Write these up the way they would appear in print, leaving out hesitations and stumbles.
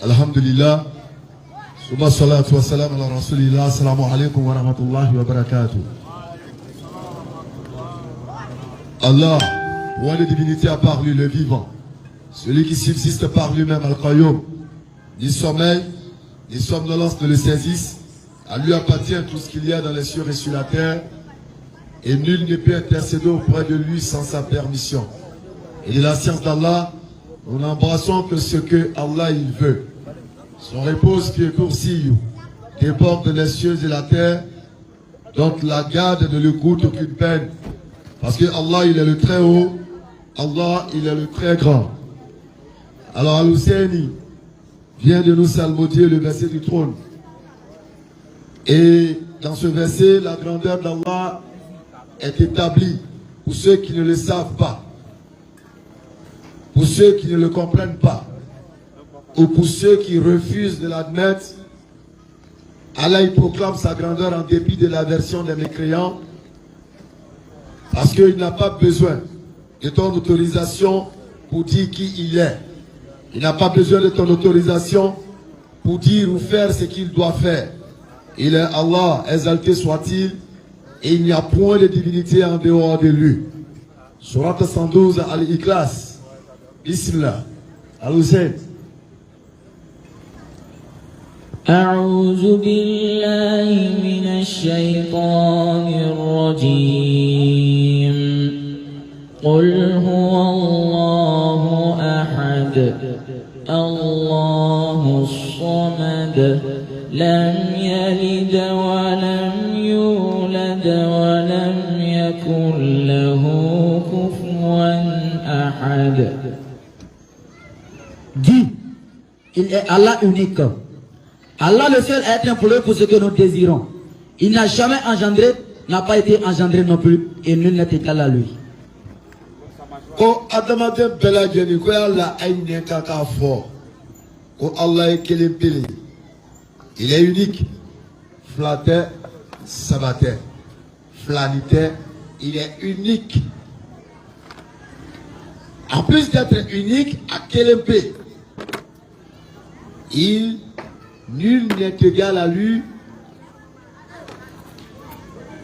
Alhamdulillah. Summa salatu wa salam ala rasulillah. Assalamu alaikum wa rahmatullahi wa barakatuh. Allah, roi de divinité à part lui, le vivant. Celui qui subsiste par lui-même, Al-Qayyum. Ni sommeil, ni somnolence ne le saisissent. À lui appartient tout ce qu'il y a dans les cieux et sur la terre. Et nul ne peut intercéder auprès de lui sans sa permission. Et de la science d'Allah, nous n'embrassons que ce que Allah il veut. Son repose qui est coursier déborde les cieux et la terre. Donc la garde ne lui coûte aucune peine. Parce que Allah il est le très haut. Allah il est le très grand. Alors Al-Husseini vient de nous salmodier le verset du trône. Et dans ce verset, la grandeur d'Allah est établie pour ceux qui ne le savent pas, pour ceux qui ne le comprennent pas, ou pour ceux qui refusent de l'admettre. Allah il proclame sa grandeur en dépit de l'aversion des mécréants, parce qu'il n'a pas besoin de ton autorisation pour dire qui il est. Il n'a pas besoin de ton autorisation pour dire ou faire ce qu'il doit faire. Il est Allah, exalté soit-il, et il n'y a point de divinité en dehors de lui. Surat 112 Al-Ikhlas. Bismillah. Al-Hussein. أعوذ بالله من الشيطان الرجيم قل هو الله أحد الله الصمد لم يلد ولم يولد ولم يكن له كفوا أحد. Dis, il est Allah unique. Allah le seul est un pour ce que nous désirons. Il n'a jamais engendré, n'a pas été engendré non plus, et nul n'est égal à lui. Ko adamaden bɛɛ lajɛlen ko yala a ɲɛ ka k'a fɔ ko Allah ye kelen pele. Il est unique. Fila tɛ, saba tɛ, filani tɛ. Il est unique. En plus d'être unique, à kelen pe, nul n'est égal à lui.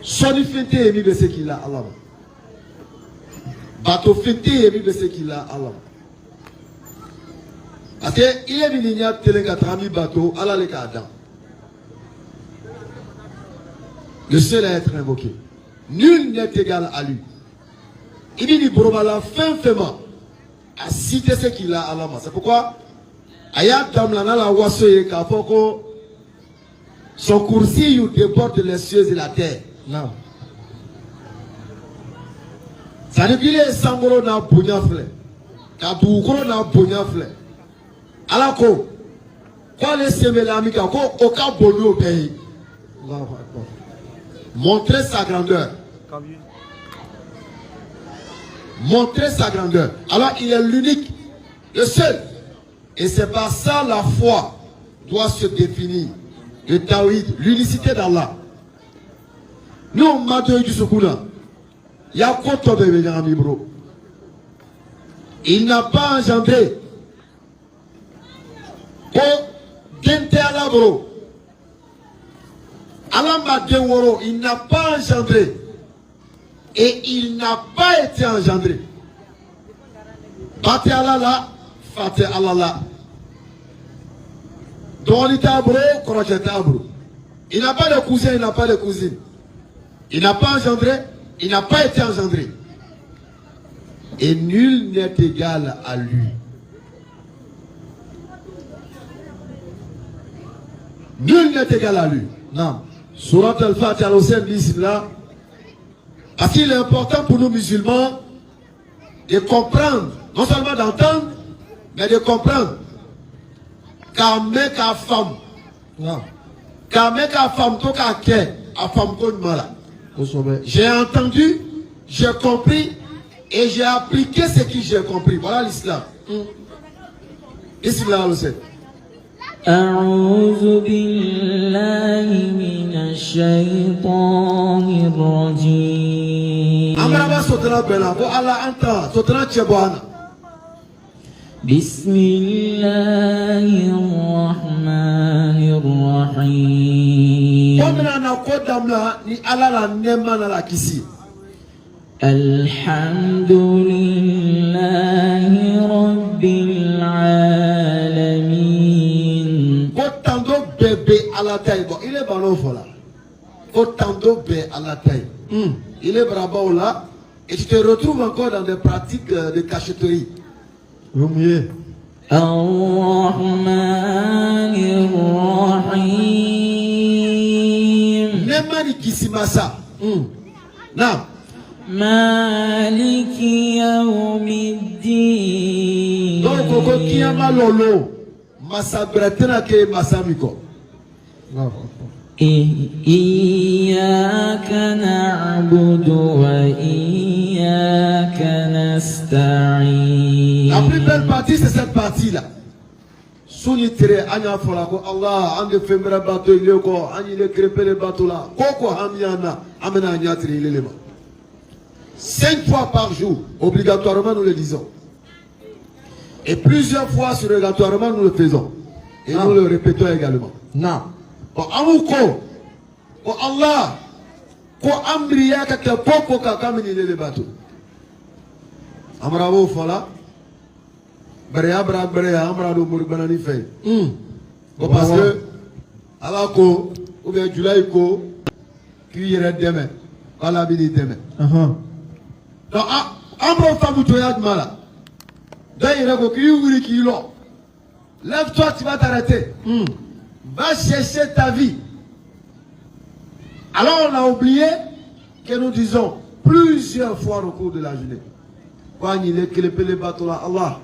Sɔni fɛn tɛ yen min bɛ se k'i la Allah ma. Bateau fêté et de ce qu'il a Allah. Parce que il est venu à télégatrami bateau Allah le cadran. Le seul à être invoqué. Nul n'est égal à lui. Il dit Bromala fin à citer ce qu'il a Allah. C'est pourquoi Ayat Damlana la Wassoye Kapoko son coursier déborde les cieux et la terre. Non. Ça veut dire que Sangoro n'a pas de Kaboukoro n'a pas de alors que quand les Semelami au cas au pays, montrer sa grandeur. Montrer sa grandeur. Alors il est l'unique, le seul. Et c'est par ça la foi doit se définir. Le Tawhid, l'unicité d'Allah. Nous, Madoui du Soukouna. Il y a quoi de bébé bro? Il n'a pas engendré. Oh, Gente ala bro. Alamba Denworo, il n'a pas engendré. Et il n'a pas été engendré. Bate Allah là, Fate Allah là. Donita bro, Koracheta bro. Il n'a pas de cousin, il n'a pas de cousine. Il n'a pas engendré. Il n'a pas été engendré. Et nul n'est égal à lui. Nul n'est égal à lui. Non. Surat al-Fatiha al-Hussein dit là. Parce qu'il est important pour nous musulmans de comprendre, non seulement d'entendre, mais de comprendre. Car mec à femme. Non. Car mec à femme, tout à quai, à femme qu'on malade. J'ai entendu, j'ai compris et j'ai appliqué ce que j'ai compris. Voilà l'islam. Bismillah al-Hussein. أعوذ بالله من الشيطان الرجيم بسم الله Alhamdulillahi Rabbil Alamin. Autant de bébé à la taille. Bon, il est ballon là. Autant de bébé à la taille. Il est bravo là. Et tu te retrouves encore dans des pratiques de cachetterie. Ar-Rahmanir-Rahim. Nemani kisimasa. Non. Maliki Yawmiddin. Donc, Koko Kiyama Lolo. Masa Bretena ke Masamiko. Iyyaka na'budu wa iyyaka nasta'in. La plus belle partie, c'est cette partie-là. Souni tere anya folako Allah ande femra bateau il ko ani le crépé le bateau là koko hamiana amena anya tri lelema 5 fois par jour obligatoirement nous le disons et plusieurs fois surrogatoirement nous le faisons et nous le répétons également. Non. Ko amuko ko Allah ko amriya ka ke poko ka kamini le bateau amravo fola. Bréa, Amra do Mourbanani fait. Parce que, Alako, ou bien Julaïko, qui irait demain, à la ville demain. Donc, Amra Famoutoya de Mala. D'ailleurs, lève-toi, tu vas t'arrêter. Va chercher ta vie. Alors, on a oublié que nous disons plusieurs fois au cours de la journée. Quand il est que le bateau là, Allah.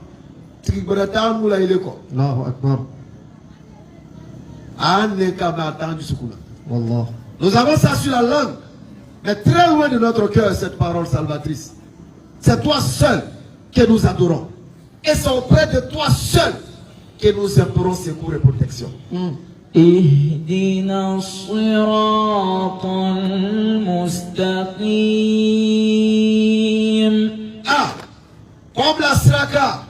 Nous avons ça sur la langue, mais très loin de notre cœur cette parole salvatrice. C'est toi seul que nous adorons. Et c'est auprès de toi seul que nous implorons secours et protection. Ihdina as-siratal mustaqim. Ah, comme la sraka.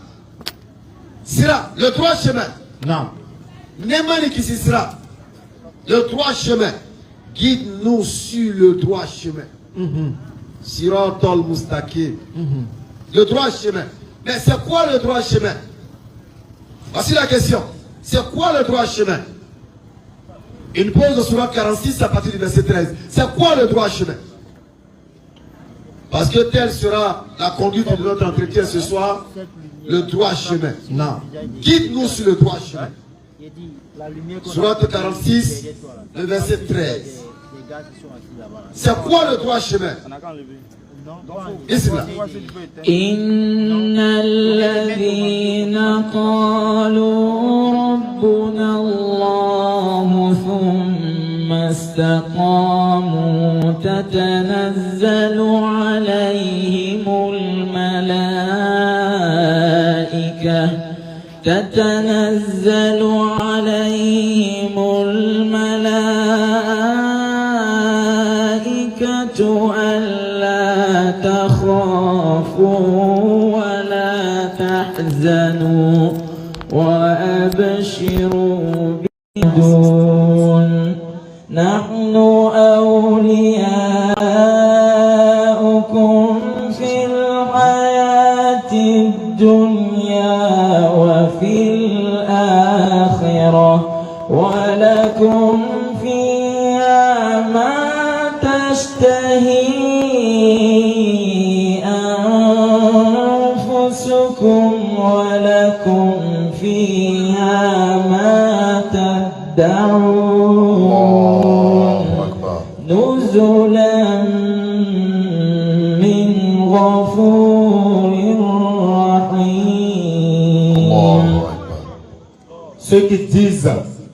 Sira, le droit chemin. Non. Nemani qui sera. Le droit chemin. Guide-nous sur le droit chemin. Siratal mustaqim. Le droit chemin. Mais c'est quoi le droit chemin? Voici la question. C'est quoi le droit chemin? Une pause de Surat 46 à partir du verset 13. C'est quoi le droit chemin? Parce que telle sera la conduite de notre entretien ce soir. Le droit chemin. Non. Guide-nous sur le droit chemin. Surat 46, le verset 13. C'est quoi le droit chemin? Inna alladhina qalu rabbuna Allah thumma istaqamu tatanazzalu alayhimul malaa'ikah tatanazzalu alayhimul malaa'ikatu تخافوا ولا تحزنوا وأبشروا بدون نحن أولياؤكم في الحياة الدنيا وفي الآخرة ولكم فيها ما تشتهي ولكم فيها ما تدعون نزلا من غفور رحيم. Ceux qui disent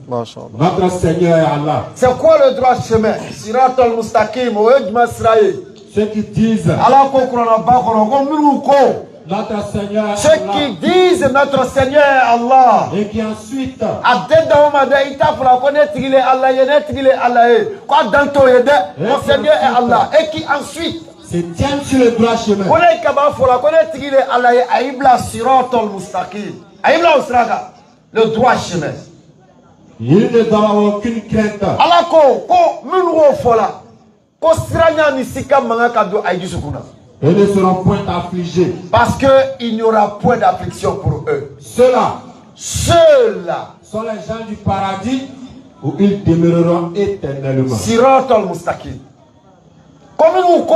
notre Seigneur est Allah. C'est quoi le droit chemin? Siratal mustaqim ou ejma siraye. Ceux qui disent Allah ko kurana ba ko miru ko. Notre Seigneur est ceux Allah. qui disent notre Seigneur est Allah. Et qui ensuite mon Seigneur est Allah. Et qui ensuite se tiennent sur le droit chemin. le droit chemin. Il ne doit avoir aucune crainte. Allah ko minwo fola ko siranya ni sika manga kado aiji sukuna. Ils ne seront point affligés. Parce que il n'y aura point d'affliction pour eux. Ceux-là sont les gens du paradis où ils demeureront éternellement. Siratal mustaqim. Comme nous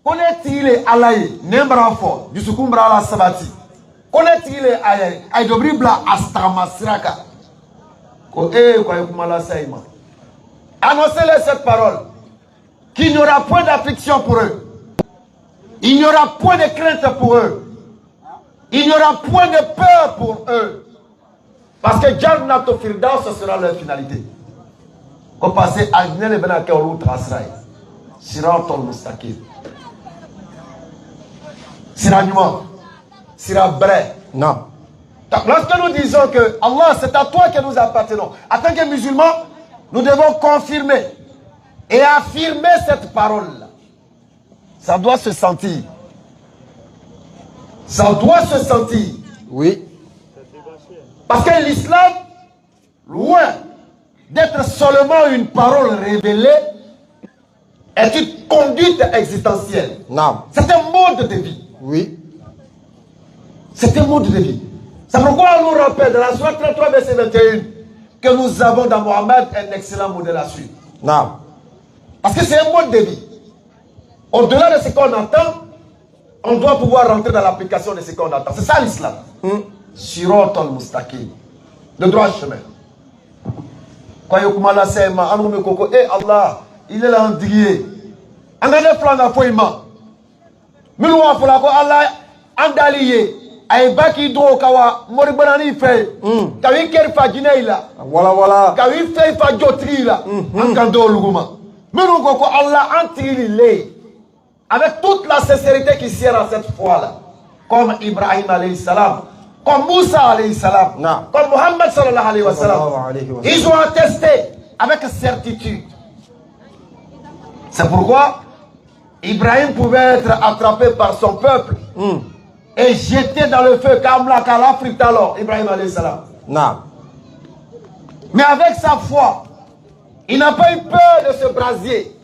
connaît-il Alaï, Nembrafo, du Sukumbra la Sabati. Connaît-il Alaï, Aïdobribla Astama Siraka. Annoncez-les cette parole, qu'il n'y aura point d'affliction pour eux. Il n'y aura point de crainte pour eux. Il n'y aura point de peur pour eux. Parce que Jannat Firdaus, ce sera leur finalité. Comme passer à Gnel Benake au route Asraï. Siratul Mustaqim. Sira Numa. Sira Bre. Non. Donc, lorsque nous disons que Allah, c'est à toi que nous appartenons, en tant que musulmans, nous devons confirmer et affirmer cette parole-là. Ça doit se sentir. Ça doit se sentir. Oui. Parce que l'islam, loin d'être seulement une parole révélée, est une conduite existentielle. Non. C'est un mode de vie. Oui. C'est un mode de vie. C'est pourquoi on nous rappelle dans la sourate 33, verset 21, que nous avons dans Mohammed un excellent modèle à suivre. Non. Parce que c'est un mode de vie. Au-delà de ce qu'on entend, on doit pouvoir rentrer dans l'application de ce qu'on entend. C'est ça l'islam. Siratal mustaqim. Le droit chemin. Quand Allah, il est là en dié. On a des plans à Foïma. Mais nous avons Allah en dalié. Aïe baki do kawa moribanani fait. Kawi kerfa jineila. Voilà. Kawi fait fa jotri la. Ankando luguma. Mais nous avons Allah en trilé. Avec toute la sincérité qui sert à cette foi-là. Comme Ibrahim alayhi salam. Comme Moussa alayhi salam. Comme Mohammed sallallahu alayhi wa sallam. Ils ont attesté avec certitude. C'est pourquoi Ibrahim pouvait être attrapé par son peuple et jeté dans le feu comme la calafrite alors, Ibrahim alayhi salam. Mais avec sa foi, il n'a pas eu peur de ce brasier.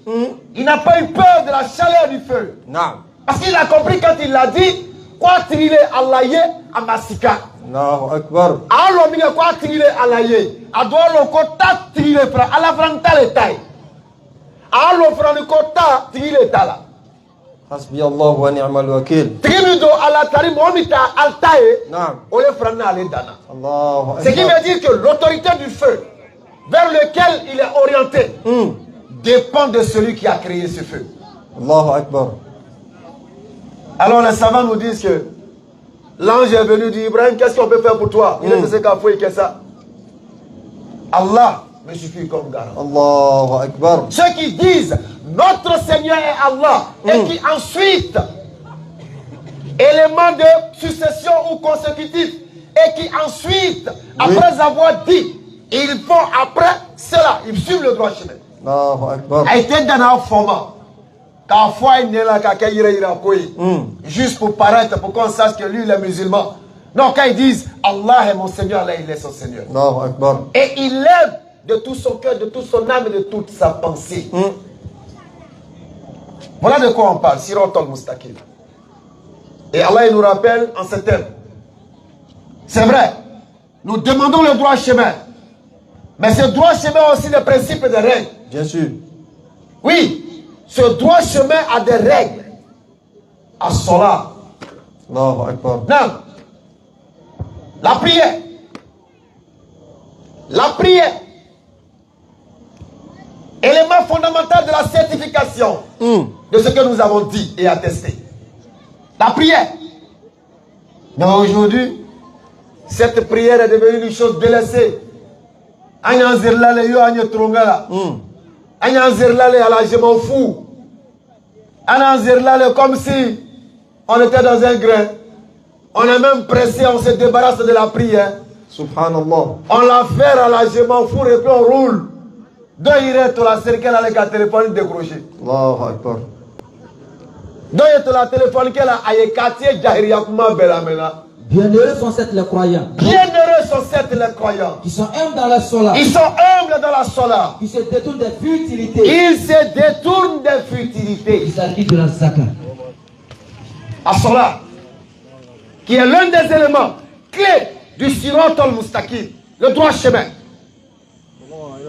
Il n'a pas eu peur de la chaleur du feu. Parce qu'il a compris quand il l'a dit, quoi triler Allahye à Massika. Allahu Akbar. Alors, il a quoi triler Allahye. Adore le kota triler fra. À la franta le taille. Alors, fra le kota triler tala. Hasbi Allah wa ni'mal wakil. Tribudo à la tarim omita altaye. On le frana ale dana. Allahu Akbar. Ce qui veut dire que l'autorité du feu vers lequel il est orienté dépend de celui qui a créé ce feu. Allahu Akbar. Alors les savants nous disent que l'ange est venu dire Ibrahim, qu'est-ce qu'on peut faire pour toi? Il est ce qu'a fait que ça. Allah me suffit comme garant. Allahu Akbar. Ceux qui disent notre Seigneur est Allah et qui ensuite, élément de succession ou consécutif, et qui ensuite, après avoir dit, ils font après cela, ils suivent le droit chemin. Allahu Akbar. A été dans un format. Quand il n'est là, juste pour paraître, pour qu'on sache que lui, il est musulman. Non, quand ils disent Allah est mon Seigneur, là, il est son Seigneur. Allahu Akbar. Et il lève de tout son cœur, de toute son âme et de toute sa pensée. Voilà de quoi on parle. Siratal Mustaqim. Et Allah, il nous rappelle en ces termes. C'est vrai, nous demandons le droit chemin. Mais ce droit chemin a aussi des principes et des règles. Bien sûr. Oui, ce droit chemin a des règles. As-salat. Allahu Akbar. Non. La prière. La prière. Élément fondamental de la certification de ce que nous avons dit et attesté. La prière. Mais aujourd'hui, cette prière est devenue une chose délaissée. Je m'en fous. Comme si on était dans un grain. On est même pressé, on se débarrasse de la prière. Subhanallah. On la fait à la je m'en fous et puis on roule. Deux irait la cercle avec un téléphone décroché. Allahu Akbar. Deux irait la téléphone qu'elle a aïe quartier Jahiriya Kuma Belamena. Bienheureux sont les croyants. Bienheureux eux sont certes les croyants. Qui sont humbles dans la sola. Ils sont humbles dans la sola. Qui se détournent des futilités. Ils se détournent des futilités. Il s'agit de la zakat. À cela, qui est l'un des éléments clés du Sirat al-Mustaqim, le droit chemin.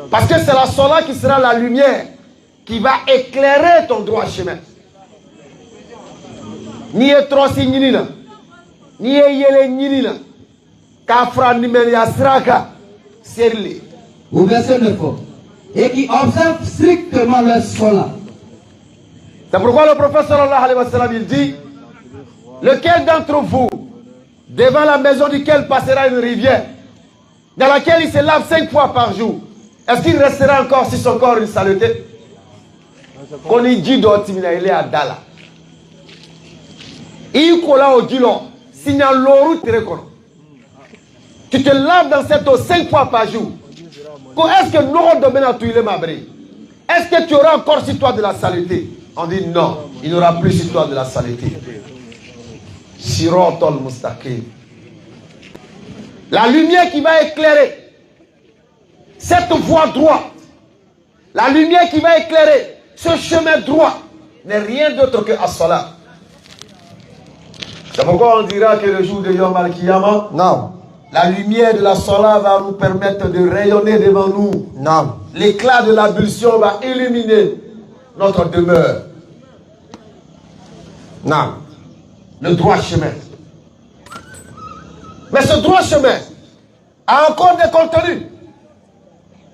Parce que c'est la sola qui sera la lumière qui va éclairer ton droit chemin. Ni etrosi nyinina, ni yele nyinina, kafra nimen yasraka, serli. Au verset 9. Et qui observent strictement leur sola. C'est pourquoi le prophète sallallahu alayhi wa sallam il dit, lequel d'entre vous, devant la maison duquel passera une rivière, dans laquelle il se lave 5 fois par jour, est-ce qu'il restera encore sur son corps une saleté? Qu'on y dit d'otimina, il est à Dala. Il colla au dilon, signal l'eau tu te laves dans cette eau 5 fois par jour. Est-ce que nous domaine à tout il est mabré? Est-ce que tu auras encore sur toi de la saleté? On dit non, il n'y aura plus sur toi de la saleté. Sirat al-Mustaqim. La lumière qui va éclairer cette voie droite, la lumière qui va éclairer ce chemin droit n'est rien d'autre que as-salat. C'est pourquoi on dira que le jour de Yom Al-Kiyama, Non. la lumière de la salat va nous permettre de rayonner devant nous. Non. L'éclat de l'ablution va illuminer notre demeure. Non. Le droit chemin. Mais ce droit chemin a encore des contenus.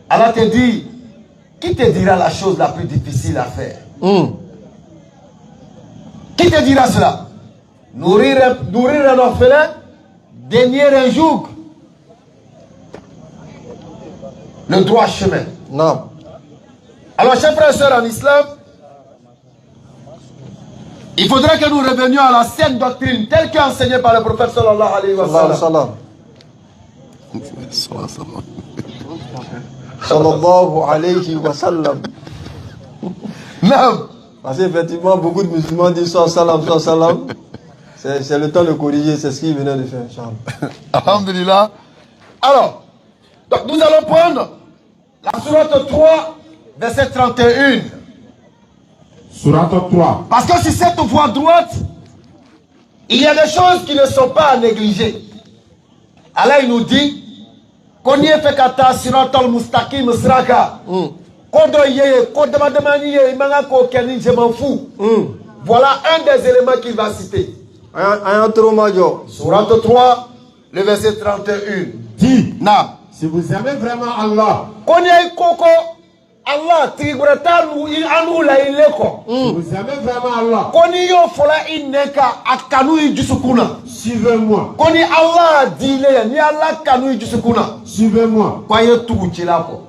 Allah te dit, qui te dira la chose la plus difficile à faire? Qui te dira cela? Nourrir un orphelin, dénier un joug. Le droit chemin. Non. Alors, chers frères et sœurs en islam, il faudrait que nous revenions à la saine doctrine telle qu'enseignée par le prophète sallallahu alayhi wa sallam. Sallallahu alayhi wa sallam. Non. Parce qu'effectivement, beaucoup de musulmans disent sallam, sallam. C'est le temps de corriger, c'est ce qu'il venait de faire, Charles. Alhamdulillah. Alors, donc nous allons prendre la sourate 3, verset 31. Sourate 3. Parce que sur cette voie droite, il y a des choses qui ne sont pas à négliger. Allah il nous dit qu'on y fait kata Sirat al-Mustaqim sraka. Kodo yeye, kodemademani yeye, manga ko keni, je m'en fous. Voilà un des éléments qu'il va citer. Sourate 3, le verset 31. Dis, Na. si vous aimez vraiment Allah, Qu'on y ait koko, Allah, tigurata nous, il anou la ileko. si vous aimez vraiment Allah, Qu'on y yo fola ineka, akanu ijusukuna. suivez-moi. Qu'on y Allah dile, ni Allah kanu ijusukuna. Suivez-moi. Croyez tout chilako.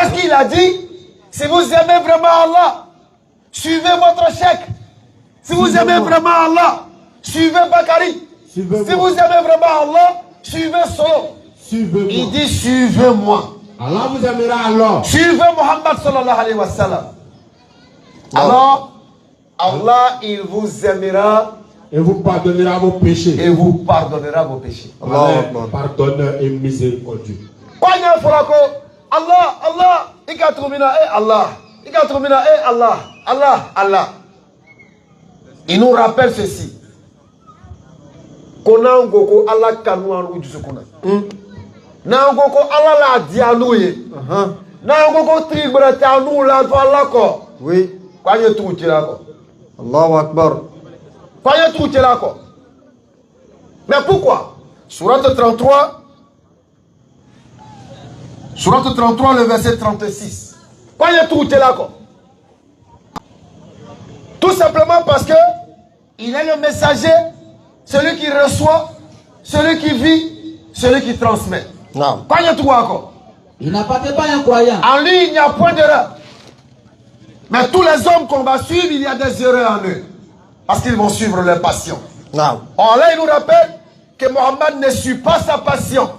Est-ce qu'il a dit, si vous aimez vraiment Allah, suivez votre chèque. Si vous aimez vraiment Allah, suivez Bakari. Si vous aimez vraiment Allah, suivez Solo. Suivez-moi. Il dit suivez-moi. Allah vous aimera alors. Suivez Muhammad sallallahu alayhi wa sallam. Alors, Allah, il vous aimera Et vous pardonnera vos péchés. et vous pardonnera vos péchés. Allah, pardonneur et miséricordieux. Kwanya Fulako, Allah, Allah, ikatrumina, Allah, ikatrumina, Allah, Allah, Allah. Il nous rappelle ceci. Kona ngoko Allah kanu anu jusukuna. Na ngoko Allah la dianouye. Na ngoko tribre tanu la to Allah ko. Oui. Kwanye tu chirako. Allahu Akbar. Kwanye tu chirako. Mais pourquoi? Sourate 33. Sourate 33 le verset 36. Kwanye tu chirako. Tout simplement parce que il est le messager, celui qui reçoit, celui qui vit, celui qui transmet. Non. Il n'appartient pas à un croyant. En lui, il n'y a point d'erreur. Mais tous les hommes qu'on va suivre, il y a des erreurs en eux. Parce qu'ils vont suivre leur passion. Non. Or là, il nous rappelle que Mohammed ne suit pas sa passion.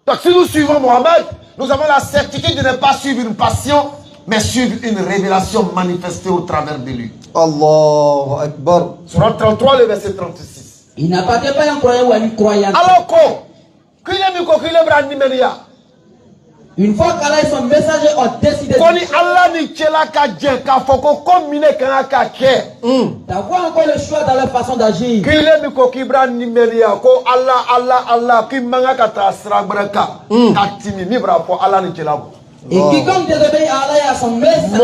Donc si nous suivons Mohammed, nous avons la certitude de ne pas suivre une passion, mais suivre une révélation manifestée au travers de lui. Allahu Akbar. Surat 33, le verset 36. Il n'appartient pas à un croyant ou à une croyante. Alors quoi? Une fois qu'Allah et son messager ont décidé d'avoir encore le choix dans leur façon d'agir, et quiconque désobéit à Allah et à son messager,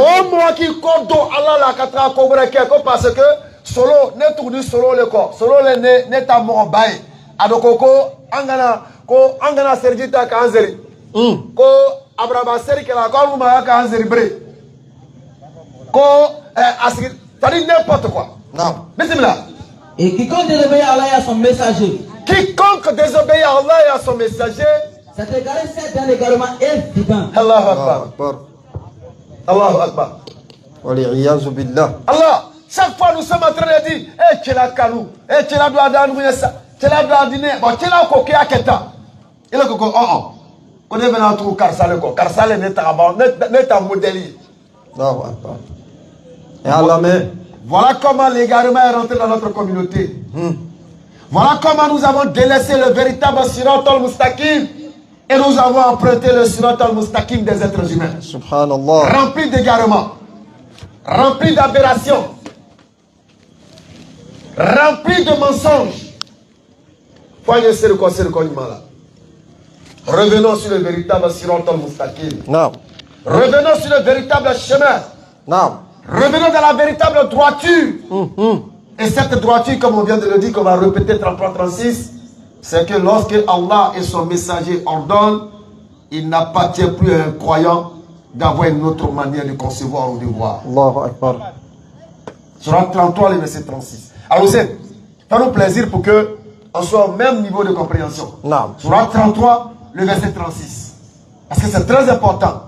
parce que solo ne tourne solo le corps, solo le ne ta mo bae adokoko angana serjita kanzeri ko abraba seri kala ko ma kanzeri bre ko asir tadi n'importe quoi. Non. Bismillah. Et quiconque désobéit à Allah et à son messager, quiconque désobéit à Allah et à son messager, c'est égaré, c'est un égarement évident. Allahu Akbar. Allahu Akbar. Wal-iyazu billah. Allah, chaque fois nous sommes en train de dire, eh tchela kalou, eh tchela doit dans nous ça, tchela doit dîner, bon tchela ko kia keta. Il est ko on est venu tout karsale ko, karsale n'est pas modèle. Non, et Allah mais voilà comment l'égarement est rentré dans notre communauté. Voilà comment nous avons délaissé le véritable sirat al-mustaqim et nous avons emprunté le sirat al-mustaqim des êtres humains. Subhanallah. Rempli d'égarements, rempli d'aberrations, rempli de mensonges. Revenons sur le véritable sirat al-mustaqim. Non. Revenons sur le véritable chemin. Non. Revenons dans la véritable droiture. Et cette droiture, comme on vient de le dire, qu'on va répéter 33-36, c'est que lorsque Allah et son messager ordonnent, il n'appartient plus à un croyant d'avoir une autre manière de concevoir ou de voir. Allahu Akbar. Surah 33, le verset 36. Alors, c'est fais-nous plaisir pour qu'on soit au même niveau de compréhension. Non. Surah 33, le verset 36. Parce que c'est très important.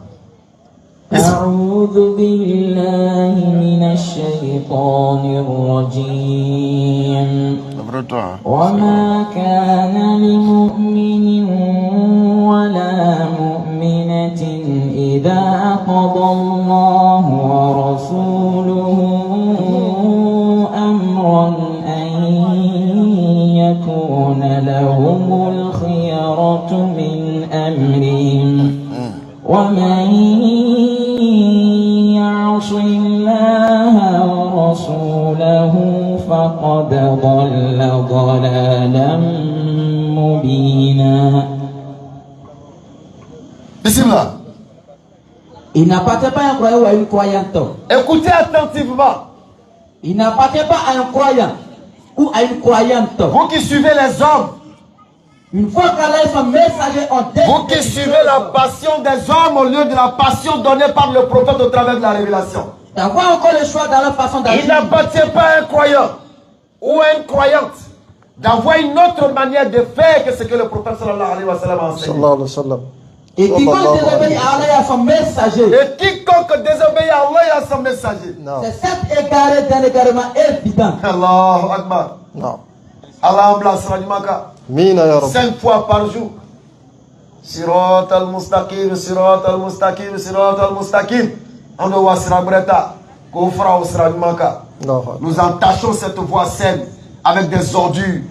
أعوذ بالله من الشيطان الرجيم وما كان لمؤمن ولا مؤمنة إذا قضى الله ورسوله أمرا أن يكون لهم الخيرة من أمرهم ومن يعص الله ورسوله فقد ضل ضلالا مبينا. Bismillah. Il n'appartient pas à un croyant ou à une croyante. Écoutez attentivement. Il n'appartient pas à un croyant ou à une croyante. Vous qui suivez les hommes, une fois qu'Allah et son messager ont décidé, vous qui suivez la passion des hommes au lieu de la passion donnée par le prophète au travers de la révélation, d'avoir encore le choix dans leur façon d'agir. Il n'appartient pas à un croyant ou à une croyante d'avoir une autre manière de faire que ce que le prophète sallallahu alayhi wa sallam a enseigné. Et quiconque désobéit à Allah et à son messager, et quiconque désobéit à Allah et à son messager, c'est cet égaré d'un égarement évident. Allahu Akbar. Non. Allah embrasse Radimaka 5 fois par jour. Sirat al-Mustaqim, Sirat al-Mustaqim, Sirat al-Mustaqim. On doit Sirabreta, Koufra ou Siradimaka. Nous entachons cette voie saine avec des ordures.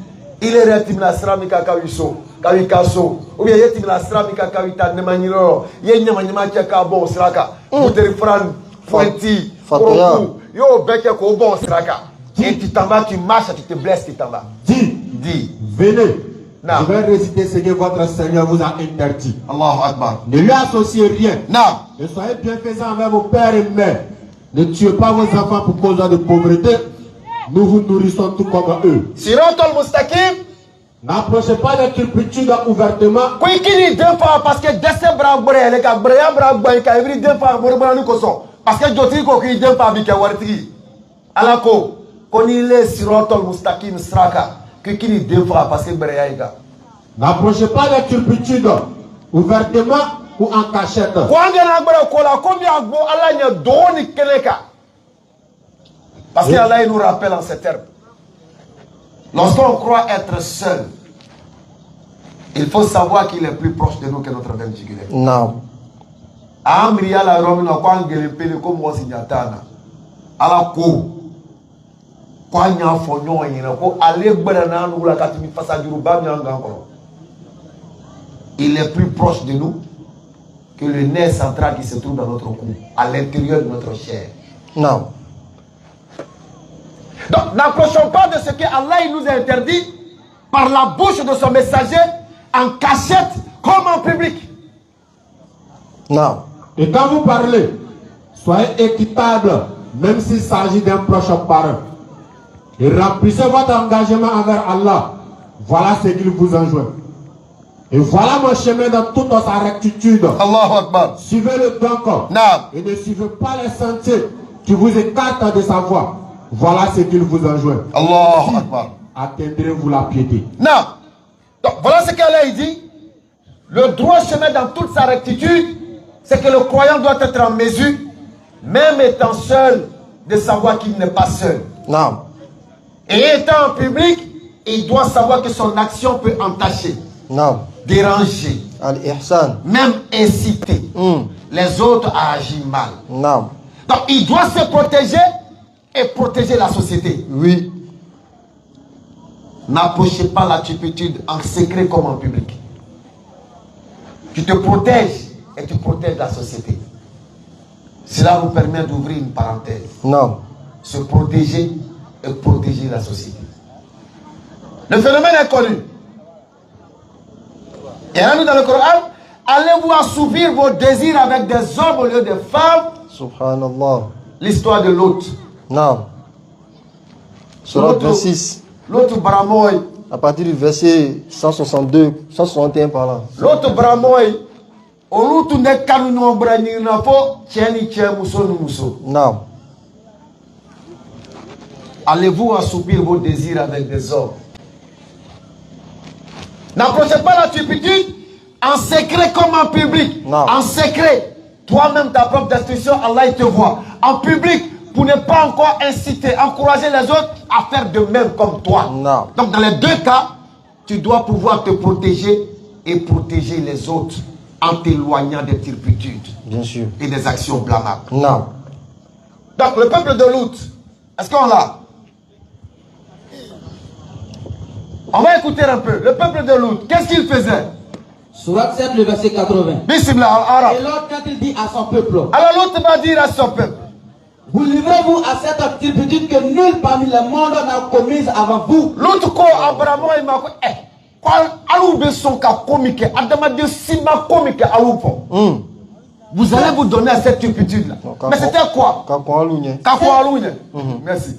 Il est rétim la Siramika Kawiso, Kawikaso, ou bien Yetim la Siramika Kawita Nemaniro, Yenyamanyama Kabo Siraka, Bouterifran, Fouenti, Koroku, Yo Beke Kobo Siraka. Et tu t'en vas, tu marches, tu te blesses, tu t'en vas. Dis. Venez. Non. Je vais réciter ce que votre Seigneur vous a interdit. Allahu Akbar. Ne lui associez rien. Non. Ne soyez bienfaisants envers vos pères et mères. Ne tuez pas vos enfants pour cause de pauvreté. Nous vous nourrissons tout comme eux. Sirat al-Mustaqim. N'approchez pas de turpitude ouvertement. Kouikini deux fois parce que dès bragbré, les gars, bragbré, ils deux fois, parce que d'autres qui deux fois, avec Wartri. Alako, qu'on y est Sirat al-Mustaqim Straka. Kouikini deux fois parce que Breaïga. N'approchez pas de turpitude ouvertement ou en cachette. Parce qu'Allah nous rappelle en ces termes. Lorsqu'on croit être seul, il faut savoir qu'il est plus proche de nous que notre veine jugulaire. Non. Amriya la romina kwa ngelipele ko mo signatana. Ala ko. Kwa nya fonyo yina ko ale gbara na nu la katimi fasajuru ba nya ngam ko. il est plus proche de nous que le nerf central qui se trouve dans notre cou, à l'intérieur de notre chair. Non. Donc, n'approchons pas de ce que Allah il nous a interdit par la bouche de son messager en cachette comme en public. Non. Et quand vous parlez, soyez équitable, même s'il s'agit d'un proche parent. Et remplissez votre engagement envers Allah. Voilà ce qu'il vous enjoint. Et voilà mon chemin dans toute sa rectitude. Allahu Akbar. Suivez-le donc. Naam. Et ne suivez pas les sentiers qui vous écartent de sa voie. Voilà ce qu'il vous enjoint. Allahu Akbar. Atteindrez-vous la piété. Non. Donc voilà ce qu'Allah dit. Le droit chemin dans toute sa rectitude, c'est que le croyant doit être en mesure, même étant seul, de savoir qu'il n'est pas seul. Non. Et étant en public, il doit savoir que son action peut entacher, Non. déranger, Al-Ihsan. même inciter les autres à agir mal. Non. Donc il doit se protéger et protéger la société. Oui. N'approchez pas la turpitude en secret comme en public. Tu te protèges et tu protèges la société. Cela vous permet d'ouvrir une parenthèse. Non. Se protéger et protéger la société. Le phénomène est connu. Et là, nous dans le Coran, allez-vous assouvir vos désirs avec des hommes au lieu des femmes? Subhanallah. L'histoire de l'autre. Non. Surat 26. L'autre Bramoy. À partir du verset 162, 161 par là. L'autre Bramoy. Olutu ne kanu nombra ni nafo tieni tie muso nu muso. Non. Allez-vous assoupir vos désirs avec des hommes? N'approchez pas la turpitude en secret comme en public. Non. En secret, toi-même ta propre destruction, Allah il te voit. En public, pour ne pas encore inciter, encourager les autres à faire de même comme toi. Non. Donc dans les deux cas, tu dois pouvoir te protéger et protéger les autres en t'éloignant des turpitudes Bien sûr. et des actions blâmables. Non. Donc le peuple de Lut, est-ce qu'on l'a? On va écouter un peu. Le peuple de Lut, qu'est-ce qu'il faisait? Surat 7, le verset 80. Bismillah, arabe. Et l'autre, quand il dit à son peuple, Alors l'autre va dire à son peuple, vous livrez-vous à cette turpitude que nul parmi les mondes n'a commise avant vous. l'autre ko Abraham il m'a dit, quoi alou be son ka comique, adama de sima comique alou po. Vous allez vous donner à cette turpitude là. Mais c'était quoi? Kako alou. Merci.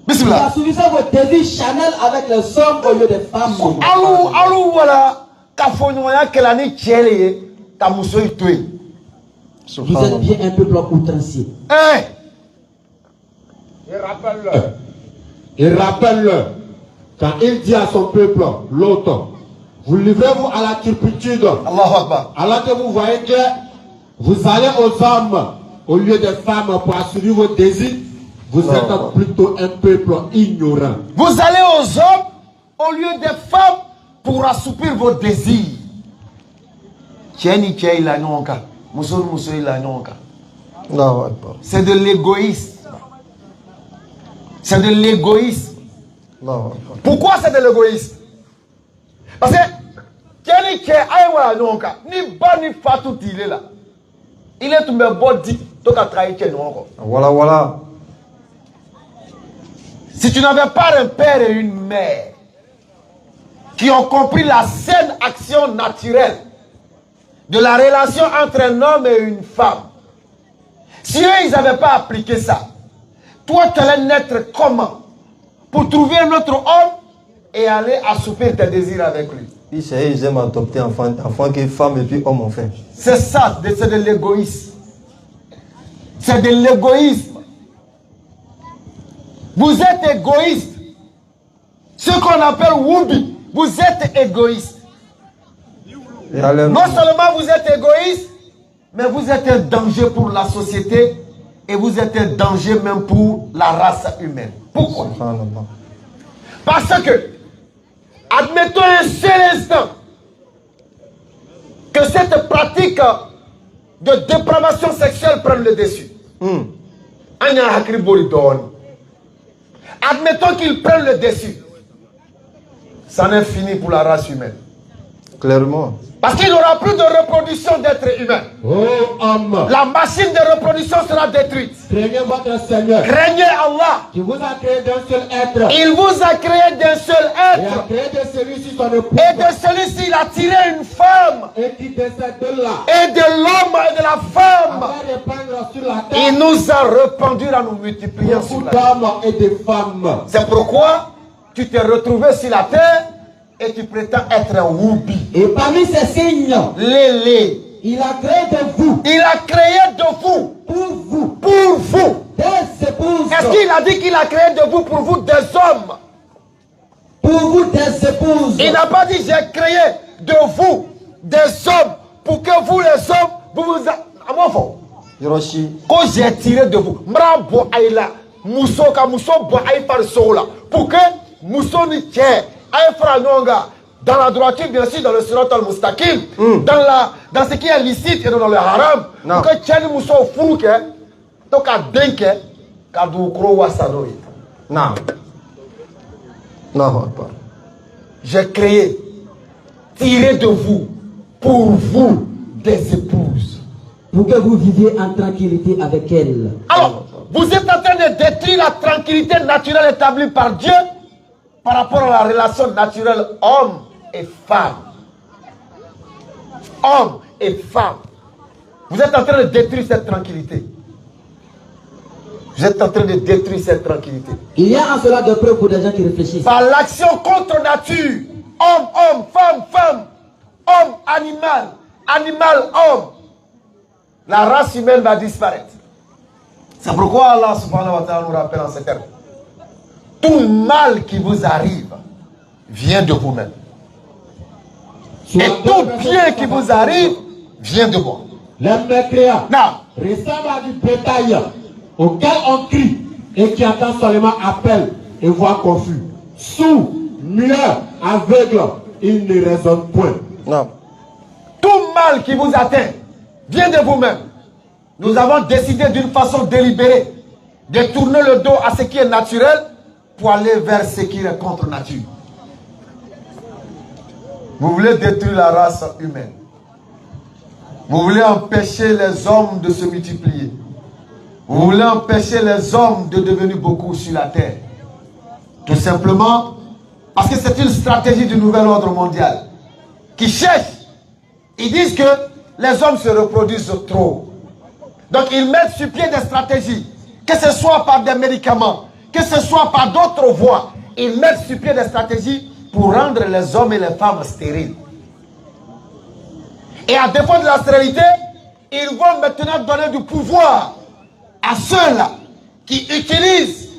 Vous Bismillah. assouvissez vos désirs charnels avec les hommes au lieu des femmes. Alou voilà. Kafo nyoya kelani tiele ta muso itwe. Vous êtes bien un peuple outrancier. Et rappelle-le. Quand il dit à son peuple, l'autre, vous livrez-vous à la turpitude. Allahu Akbar. Alors que vous voyez que vous allez aux hommes au lieu des femmes pour assurer vos désirs, vous êtes plutôt un peuple ignorant. Vous allez aux hommes au lieu des femmes pour assoupir vos désirs. C'est de l'égoïsme. C'est de l'égoïsme. Pourquoi c'est de l'égoïsme? Parce que il est tout le body. Voilà. Si tu n'avais pas un père et une mère qui ont compris la saine action naturelle de la relation entre un homme et une femme, si eux, ils n'avaient pas appliqué ça, toi, tu allais naître comment? Pour trouver un autre homme et aller assoupir tes désirs avec lui. Ils aiment adopter enfant que femme et puis homme ont fait. C'est ça, c'est de l'égoïsme. C'est de l'égoïsme. Vous êtes égoïste. Ce qu'on appelle Wumbi, vous êtes égoïste. Non seulement vous êtes égoïste, mais vous êtes un danger pour la société et vous êtes un danger même pour la race humaine. Pourquoi? Parce que, admettons un seul instant que cette pratique de dépravation sexuelle prenne le dessus. Admettons qu'il prenne le dessus. Ça n'est fini pour la race humaine. Clairement. Parce qu'il n'y aura plus de reproduction d'êtres humains. Oh homme, La machine de reproduction sera détruite. craignez votre Seigneur Craignez Allah. qui vous a créé d'un seul être Il vous a créé d'un seul et a être. créé de celui-ci son épouse Et de celui-ci, il a tiré une femme. et qui de ces deux-là Et de l'homme et de la femme. va répandre sur la Il terre nous a répandu à nous multiplier sur beaucoup la terre. d'hommes et de femmes. C'est pourquoi tu t'es retrouvé sur la terre et tu prétends être un woubi. Et parmi ces signes, Lélé. il a créé de vous, Il a créé de vous. Pour vous. des épouses. Est-ce qu'il a dit qu'il a créé de vous pour vous des hommes? Pour vous, des épouses. Il n'a pas dit j'ai créé de vous des hommes pour que vous les hommes, vous vous... À moi, faut. Hiroshi. Quand j'ai tiré de vous, Mrambo Aïla, Mousso Bo Aïfar Sola, pour que Mousso ni tient, Aïfra Nonga, dans la droiture, bien sûr, dans le Surat al-Mustaqim, dans ce qui est licite et dans le haram, Non. pour que Tchène Mousso Fouke, Toka Denke, Kadou Kro Wasanoï. Non. Non, pas. J'ai créé, tiré de vous, pour vous, des épouses. Pour que vous viviez en tranquillité avec elles. Alors, vous êtes en train de détruire la tranquillité naturelle établie par Dieu par rapport à la relation naturelle homme et femme. Homme et femme. Vous êtes en train de détruire cette tranquillité. Vous êtes en train de détruire cette tranquillité. Il y a en cela de preuves pour des gens qui réfléchissent. Par l'action contre nature. Homme, homme, femme, femme. Homme, animal. Animal, homme. La race humaine va disparaître. C'est pourquoi Allah subhanahu wa ta'ala nous rappelle en ces termes. Tout mal qui vous arrive vient de vous-même. Et tout bien qui vous arrive vient de moi. L'homme mécréant Non. ressemble à du bétail auquel on crie et qui entend seulement appel et voix confus. Sourd, muet, aveugle, il ne raisonne point. Non. Tout mal qui vous atteint vient de vous-même. Nous avons décidé d'une façon délibérée de tourner le dos à ce qui est naturel pour aller vers ce qui est contre nature. Vous voulez détruire la race humaine. Vous voulez empêcher les hommes de se multiplier. Vous voulez empêcher les hommes de devenir beaucoup sur la terre. Tout simplement parce que c'est une stratégie du nouvel ordre mondial qui cherche. Ils disent que les hommes se reproduisent trop. Donc ils mettent sur pied des stratégies, que ce soit par des médicaments, que ce soit par d'autres voies. Ils mettent sur pied des stratégies pour rendre les hommes et les femmes stériles. Et à défaut de la stérilité, ils vont maintenant donner du pouvoir à ceux-là qui utilisent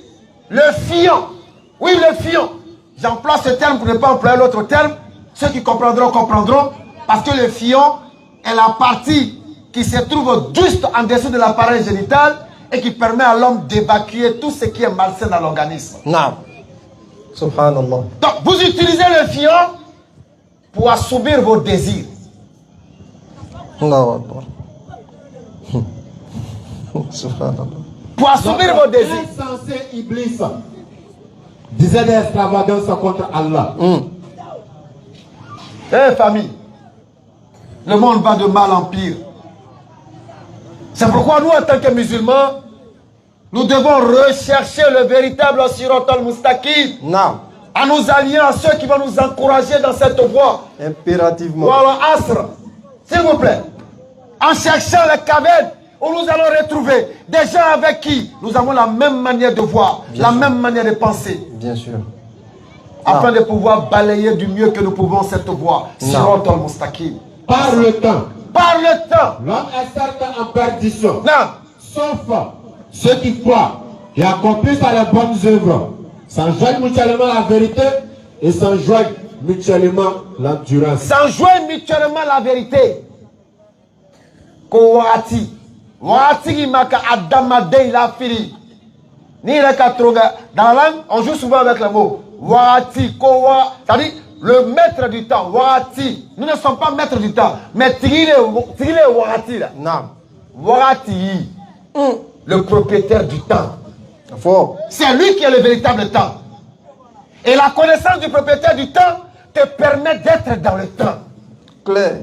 le fion. Oui, le fion. J'emploie ce terme pour ne pas employer l'autre terme. Ceux qui comprendront, comprendront. Parce que le fion est la partie qui se trouve juste en dessous de l'appareil génital et qui permet à l'homme d'évacuer tout ce qui est malsain dans l'organisme. Non. Subhanallah. Donc, vous utilisez le fion pour assouvir vos désirs. Non, Subhanallah. Pour assouvir vos désirs. Insensé Iblis disait des extravagances contre Allah. Famille, le monde va de mal en pire. C'est pourquoi nous, en tant que musulmans, nous devons rechercher le véritable Sirat al-Mustaqim Non. en nous alliant à ceux qui vont nous encourager dans cette voie. Impérativement. Voilà, Asr, s'il vous plaît. En cherchant les cavernes où nous allons retrouver des gens avec qui nous avons la même manière de voir, la même manière de penser. Bien sûr. Afin de pouvoir balayer du mieux que nous pouvons cette voie. Sirat al-Mustaqim. Par le temps, Par le temps. l'homme est certes en perdition, Non. sauf ceux qui croient et accomplissent à les bonnes œuvres, s'enjoignent mutuellement la vérité et s'enjoignent mutuellement l'endurance. S'enjoignent mutuellement la vérité. Ko wati. Wati maka adamade la fili. Ni le katroga. Dans la langue, on joue souvent avec le mot. Wati, kowa. C'est-à-dire, le maître du temps. Wati. Nous ne sommes pas maîtres du temps. Mais tigile wati là. Non. Wati. Le propriétaire du temps. Fort. C'est lui qui est le véritable temps. Et la connaissance du propriétaire du temps te permet d'être dans le temps. Clair.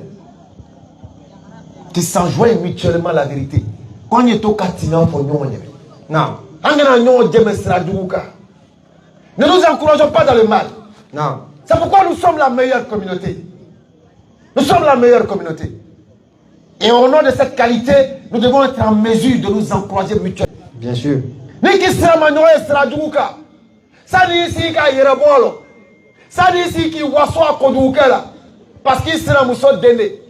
qui s'enjoignent mutuellement la vérité. Quand il est au Katina, il faut non. Ne nous encourageons pas dans le mal. Non. C'est pourquoi nous sommes la meilleure communauté. Nous sommes la meilleure communauté. Et au nom de cette qualité, nous devons être en mesure de nous encourager mutuellement. Bien sûr. Niki sera manoye sera duka. Ça dit ici qu'il y a bolo. Ça dit ici qu'il waso koduka là. Parce qu'il sera muso déné.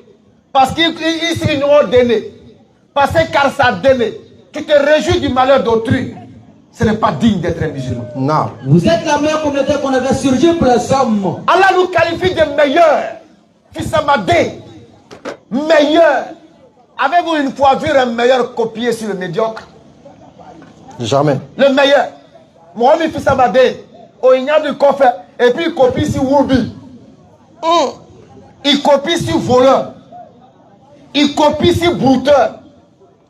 Parce qu'il ici nous déné. Parce que car ça déné. Tu te réjouis du malheur d'autrui. Ce n'est pas digne d'être un musulman. Non. Vous êtes la meilleure communauté qu'on avait surgi pour les hommes. Allah nous qualifie de meilleurs. Fils Amadé. Meilleur. Avez-vous une fois vu un meilleur copier sur le médiocre? Jamais. Le meilleur. Mohamed Fils Amadé. Oh, il y a du coffre. Et puis il copie sur Woubi. Il copie sur voleur. Il copie sur brouteur.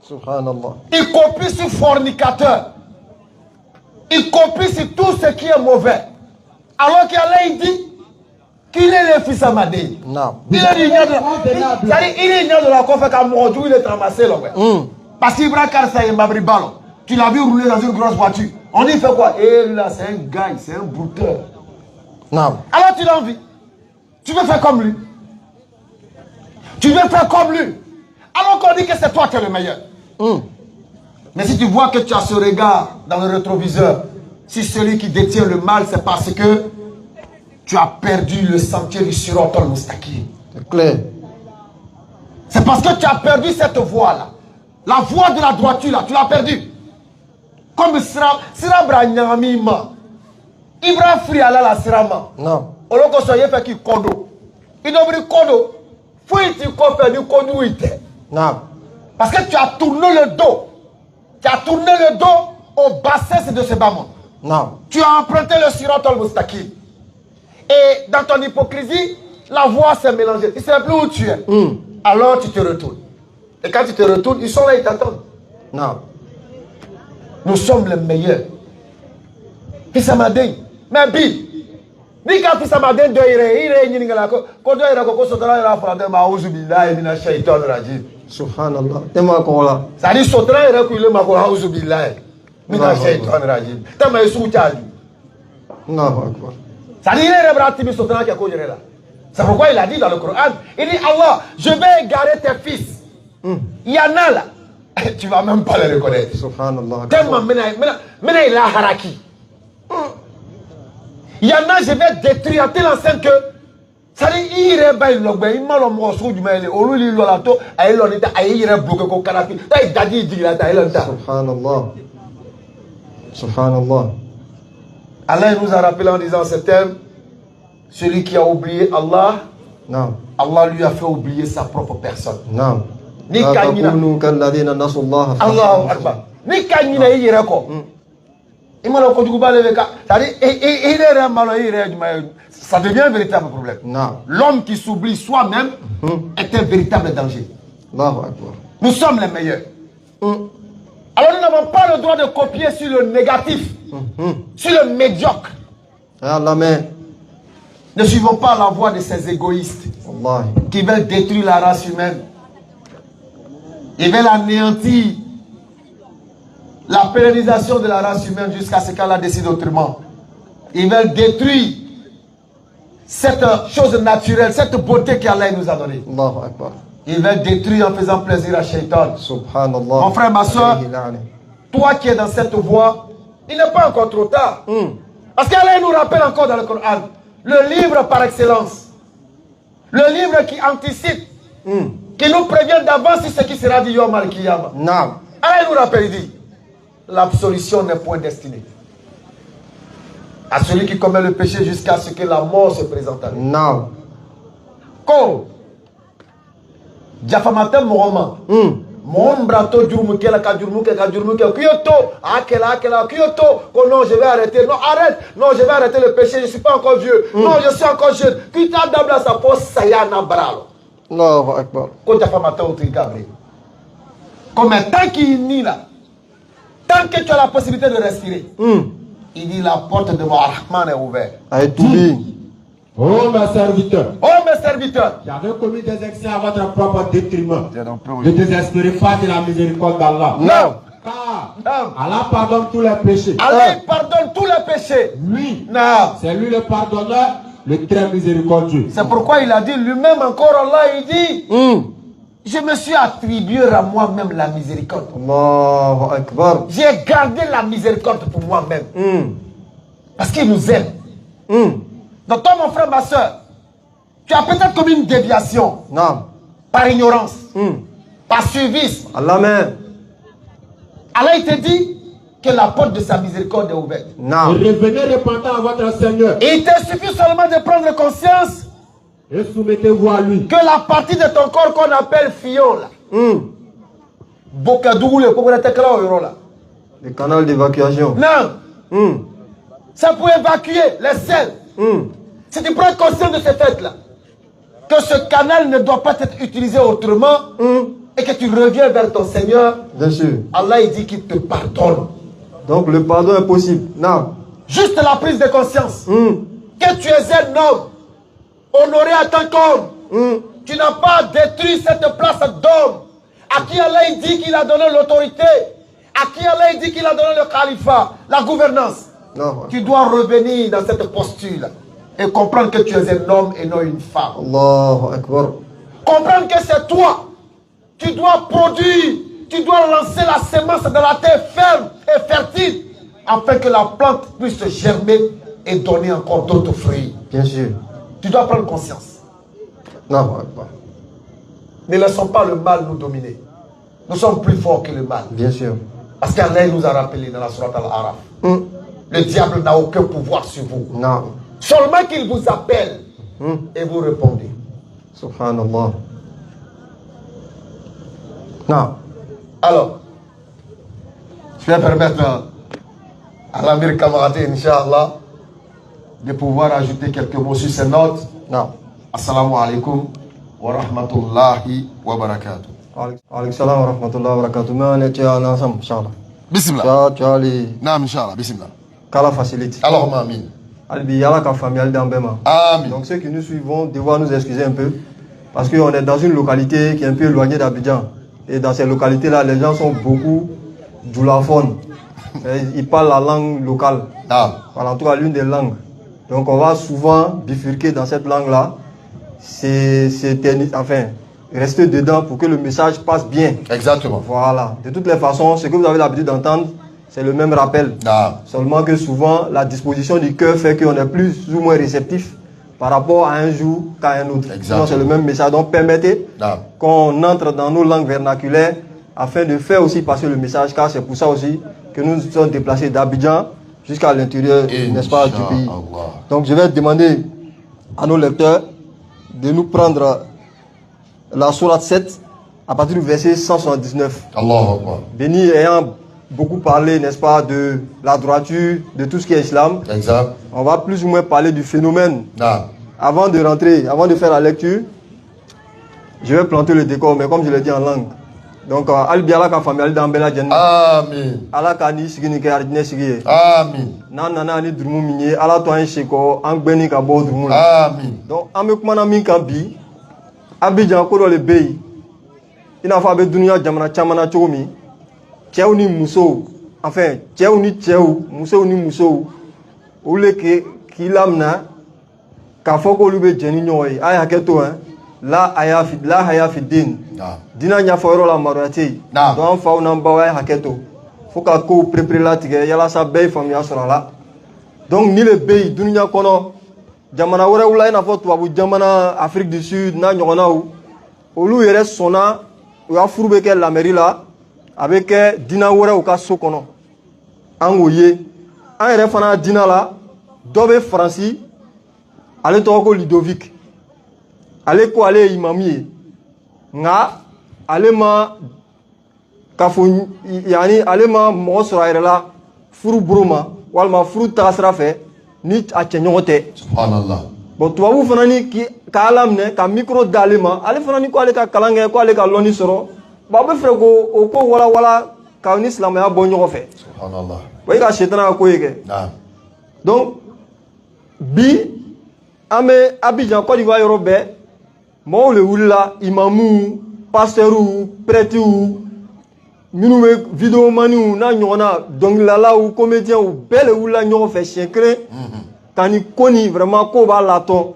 Subhanallah. Il copie sur fornicateur. Il copie sur tout ce qui est mauvais. Alors qu'Allah il dit qu'il est le fils Amadé. Non. Il est l'ignorant de la coffre qu'à Moudou, il est ramassé là. Parce qu'Ibrahim Karsa est Mabri Ballon. Tu l'as vu rouler dans une grosse voiture. On dit fait quoi? Et là, c'est un gars, c'est un brouteur. Non. Alors tu l'as envie. Tu veux faire comme lui. Tu veux faire comme lui. Alors qu'on dit que c'est toi qui es le meilleur. Mais si tu vois que tu as ce regard dans le rétroviseur, si celui qui détient le mal, c'est parce que tu as perdu le sentier du Sirat al-Mustaqim. C'est clair. C'est parce que tu as perdu cette voie-là. La voie de la droiture, là, tu l'as perdue. Comme Sira Branyamima. Ibra Friala la Sirama. Non. Oloko soye fait qui kodo. Il devrait kodo. Faut y faire du kodo ite. Non. Parce que tu as tourné le dos. Tu as tourné le dos au bassin de ce bas monde. Non. Tu as emprunté le Sirat al-Mustaqim. Et dans ton hypocrisie, la voix s'est mélangée. Tu ne sais plus où tu es. Alors tu te retournes. Et quand tu te retournes, ils sont là, ils t'attendent. Non. Nous sommes les meilleurs. Fils Amadé. Mais bi. Ni quand Fils Amadé doit y ningala ko do ira ko sotara ira fara ma auzu billahi minash shaitan rajim. Subhanallah. Tema ko la. Ça dit sotara ira ko ile ma ko auzu billahi minash shaitan rajim. Tema yesu taju. Non, akbar. Ça dit il est brati sotara qui ko yere là. C'est pourquoi il a dit dans le Coran, il dit Allah, je vais égarer tes fils. Il y en a là. Tu vas même pas les reconnaître. Subhanallah. Tellement maintenant il a haraki. Il y en a, je vais détruire à telle enseigne que ça dit il est bail logbe il m'a le morceau du mail au lieu de l'olato à il on est à il est bloqué comme canapé il dadi dit là il est là. Subhanallah. Subhanallah. Allah nous a rappelé en disant ce thème, celui qui a oublié Allah, Non. Allah lui a fait oublier sa propre personne. Non. Ni لا kanina. تكونوا كالذين نسوا الله Allahu Akbar. Ni kanina il est ko. Imalo ko duguba le ka. Ça dit il est malo il est ça devient un véritable problème. Non. L'homme qui s'oublie soi-même est un véritable danger. Allahu Akbar. Nous sommes les meilleurs. Alors nous n'avons pas le droit de copier sur le négatif, sur le médiocre. Allah main. Ne suivons pas la voie de ces égoïstes Wallahi. qui veulent détruire la race humaine. Ils veulent anéantir la pérennisation de la race humaine jusqu'à ce qu'Allah décide autrement. Ils veulent détruire cette chose naturelle, cette beauté qu'Allah nous a donnée. Allahu Akbar. Ils veulent détruire en faisant plaisir à Shaitan. Subhanallah. Mon frère, ma soeur, Alayhi la'na. toi qui es dans cette voie, il n'est pas encore trop tard. Parce qu'Allah nous rappelle encore dans le Coran, le livre par excellence, le livre qui anticipe, qui nous prévient d'avance sur ce qui sera dit Yom al-Qiyamah. Non. Allah nous rappelle, il dit, l'absolution n'est point destinée à celui qui commet le péché jusqu'à ce que la mort se présente à lui. Non. Ko Jafamate Mohamed. Mon brato Djurmuke, ka Djurmuke, Kyoto, Akela, Kyoto. Oh non, je vais arrêter. Non, arrête. Non, je vais arrêter le péché. Je ne suis pas encore vieux. Non, je suis encore jeune. Kuita Dabla sa pose Sayana Bralo. Allahu Akbar. Ko Jafamate Gabriel. Comme tant qu'il nie là, tant que tu as la possibilité de respirer, il dit la porte de mon Rahman est ouverte. Aïe Toubi. Oh mes serviteurs, j'avais commis des excès à votre propre détriment. Non. Ne désespérez pas de la miséricorde d'Allah. Car Allah pardonne tous les péchés. Allah pardonne tous les péchés. Lui, Non. c'est lui le pardonneur, le très miséricordieux. C'est pourquoi il a dit lui-même encore, Allah, il dit, je me suis attribué à moi-même la miséricorde. Allahu Akbar. J'ai gardé la miséricorde pour moi-même. Parce qu'il nous aime. Donc toi, mon frère, ma soeur, tu as peut-être commis une déviation Non. par ignorance, par suivisme. Allah même. Allah, il te dit que la porte de sa miséricorde est ouverte. Non. Revenez repentant à votre Seigneur Et il te suffit seulement de prendre conscience et soumettez-vous à lui. que la partie de ton corps qu'on appelle fion, là, Bokadoule, comment on appelle là? Le canal d'évacuation. Non, c'est pour évacuer les selles. Si tu prends conscience de ce fait-là, que ce canal ne doit pas être utilisé autrement, et que tu reviens vers ton Seigneur, Bien sûr. Allah il dit qu'il te pardonne. Donc le pardon est possible. Non. Juste la prise de conscience que tu es un homme honoré en tant qu'homme. Tu n'as pas détruit cette place d'homme à qui Allah il dit qu'il a donné l'autorité, à qui Allah il dit qu'il a donné le califat, la gouvernance. Non. Tu dois revenir dans cette posture et comprendre que tu es un homme et non une femme. Allahu Akbar. Comprendre que c'est toi. Tu dois produire, tu dois lancer la semence dans la terre ferme et fertile afin que la plante puisse germer et donner encore d'autres fruits. Bien sûr. Tu dois prendre conscience. Non, Akbar. Ne laissons pas le mal nous dominer. Nous sommes plus forts que le mal. Bien sûr. Parce qu'Allah nous a rappelé dans la sourate Al-Araf. Le diable n'a aucun pouvoir sur vous. Non. Seulement qu'il vous appelle et vous répondez. Subhanallah. Non. Alors, je vais permettre à l'Amir Kamaradé, Inch'Allah, de pouvoir ajouter quelques mots sur ces notes. Non. Assalamu alaikum wa rahmatullahi wa barakatuh. Alaykum salam wa rahmatullahi wa barakatuh. Mais on est ensemble, Inch'Allah. Bismillah. Tu as les. Naam, Inch'Allah, bismillah. Qu'Allah facilite. Alors, Amin. Albi, y'a la famille d'Ambema. Amin. Donc ceux qui nous suivent vont devoir nous excuser un peu. Parce qu'on est dans une localité qui est un peu éloignée d'Abidjan. Et dans ces localités-là, les gens sont beaucoup doulaphones. Ils parlent la langue locale. Voilà, en tout cas, l'une des langues. Donc, on va souvent bifurquer dans cette langue-là. Enfin, rester dedans pour que le message passe bien. Exactement. Voilà. De toutes les façons, ce que vous avez l'habitude d'entendre, c'est le même rappel. Seulement que souvent, la disposition du cœur fait qu'on est plus ou moins réceptif par rapport à un jour qu'à un autre. Sinon, c'est le même message. Donc, permettez qu'on entre dans nos langues vernaculaires afin de faire aussi passer le message, car c'est pour ça aussi que nous nous sommes déplacés d'Abidjan jusqu'à l'intérieur, n'est-ce pas, du pays. Donc, je vais demander à nos lecteurs de nous prendre la sourate 7 à partir du verset 179. Béni ayant beaucoup parlé, n'est-ce pas, de la droiture, de tout ce qui est islam. Exact. On va plus ou moins parler du phénomène. Avant de rentrer, avant de faire la lecture, je vais planter le décor, mais comme je l'ai dit en langue. Donc, Albiala ka famille d'Ambela Djen. Amin. Ala ka ni sigi ni ke ardine sigi. Amin. Nana ni drumu minye, ala to an sheko, an gbeni ka bo drumu la. Amin. Donc, an me kumana min kan bi, Abidjan ko do le beyi. Ina fa be dunya jamana chamana chomi. Cɛw ni musow, enfin cɛw ni cɛw, musow ni musow, olu le k'i lamina k'a fɔ k'olu bɛ jɛn ni ɲɔgɔn ye. A ye hakɛ to hein. La haya fi den. Dina ɲɛfɔ yɔrɔ la maloya tɛ yen. Donc an faw n'an baw a ye hakɛ to. Fo ka kow perepere latigɛ yalasa bɛɛ ye faamuya sɔrɔ a la. Donc ni le bɛ yen dunuya kɔnɔ jamana wɛrɛw la i n'a fɔ tubabu jamana, Afrique du Sud n'a ɲɔgɔnnaw, olu yɛrɛ sɔnna u ka furu bɛ kɛ lamɛri la. Avec dina wɛrɛw ka so kɔnɔ an k'o ye an yɛrɛ fana dina la dɔ bɛ Faransi ale tɔgɔ ko Ludovic ale ko ale ye imamu ye nka ale ma kafo yani ale ma mɔgɔ sɔrɔ a yɛrɛ la furu bolo ma walima furu tagasira fɛ ni a cɛɲɔgɔn tɛ. Subhanallah. Bon tubabu fana ni ka ala minɛ ka micro d'ale ma ale fana ni ko ale ka kalan kɛ ko ale ka lɔnni sɔrɔ. Ba bɛ fɛ ko ko wala k'aw ni silamɛya bɔ ɲɔgɔn fɛ. Subhanallah. Wa i ka sitana ka ko ye kɛ. Donc bi Ame Abidjan Côte d'Ivoire Yorobé, moi le oula imamou, pasteur prêtre nous vidéo manu na nyona donc là ou comédien ou belle oula nyon fait chien cré quand il connaît vraiment ko ba laton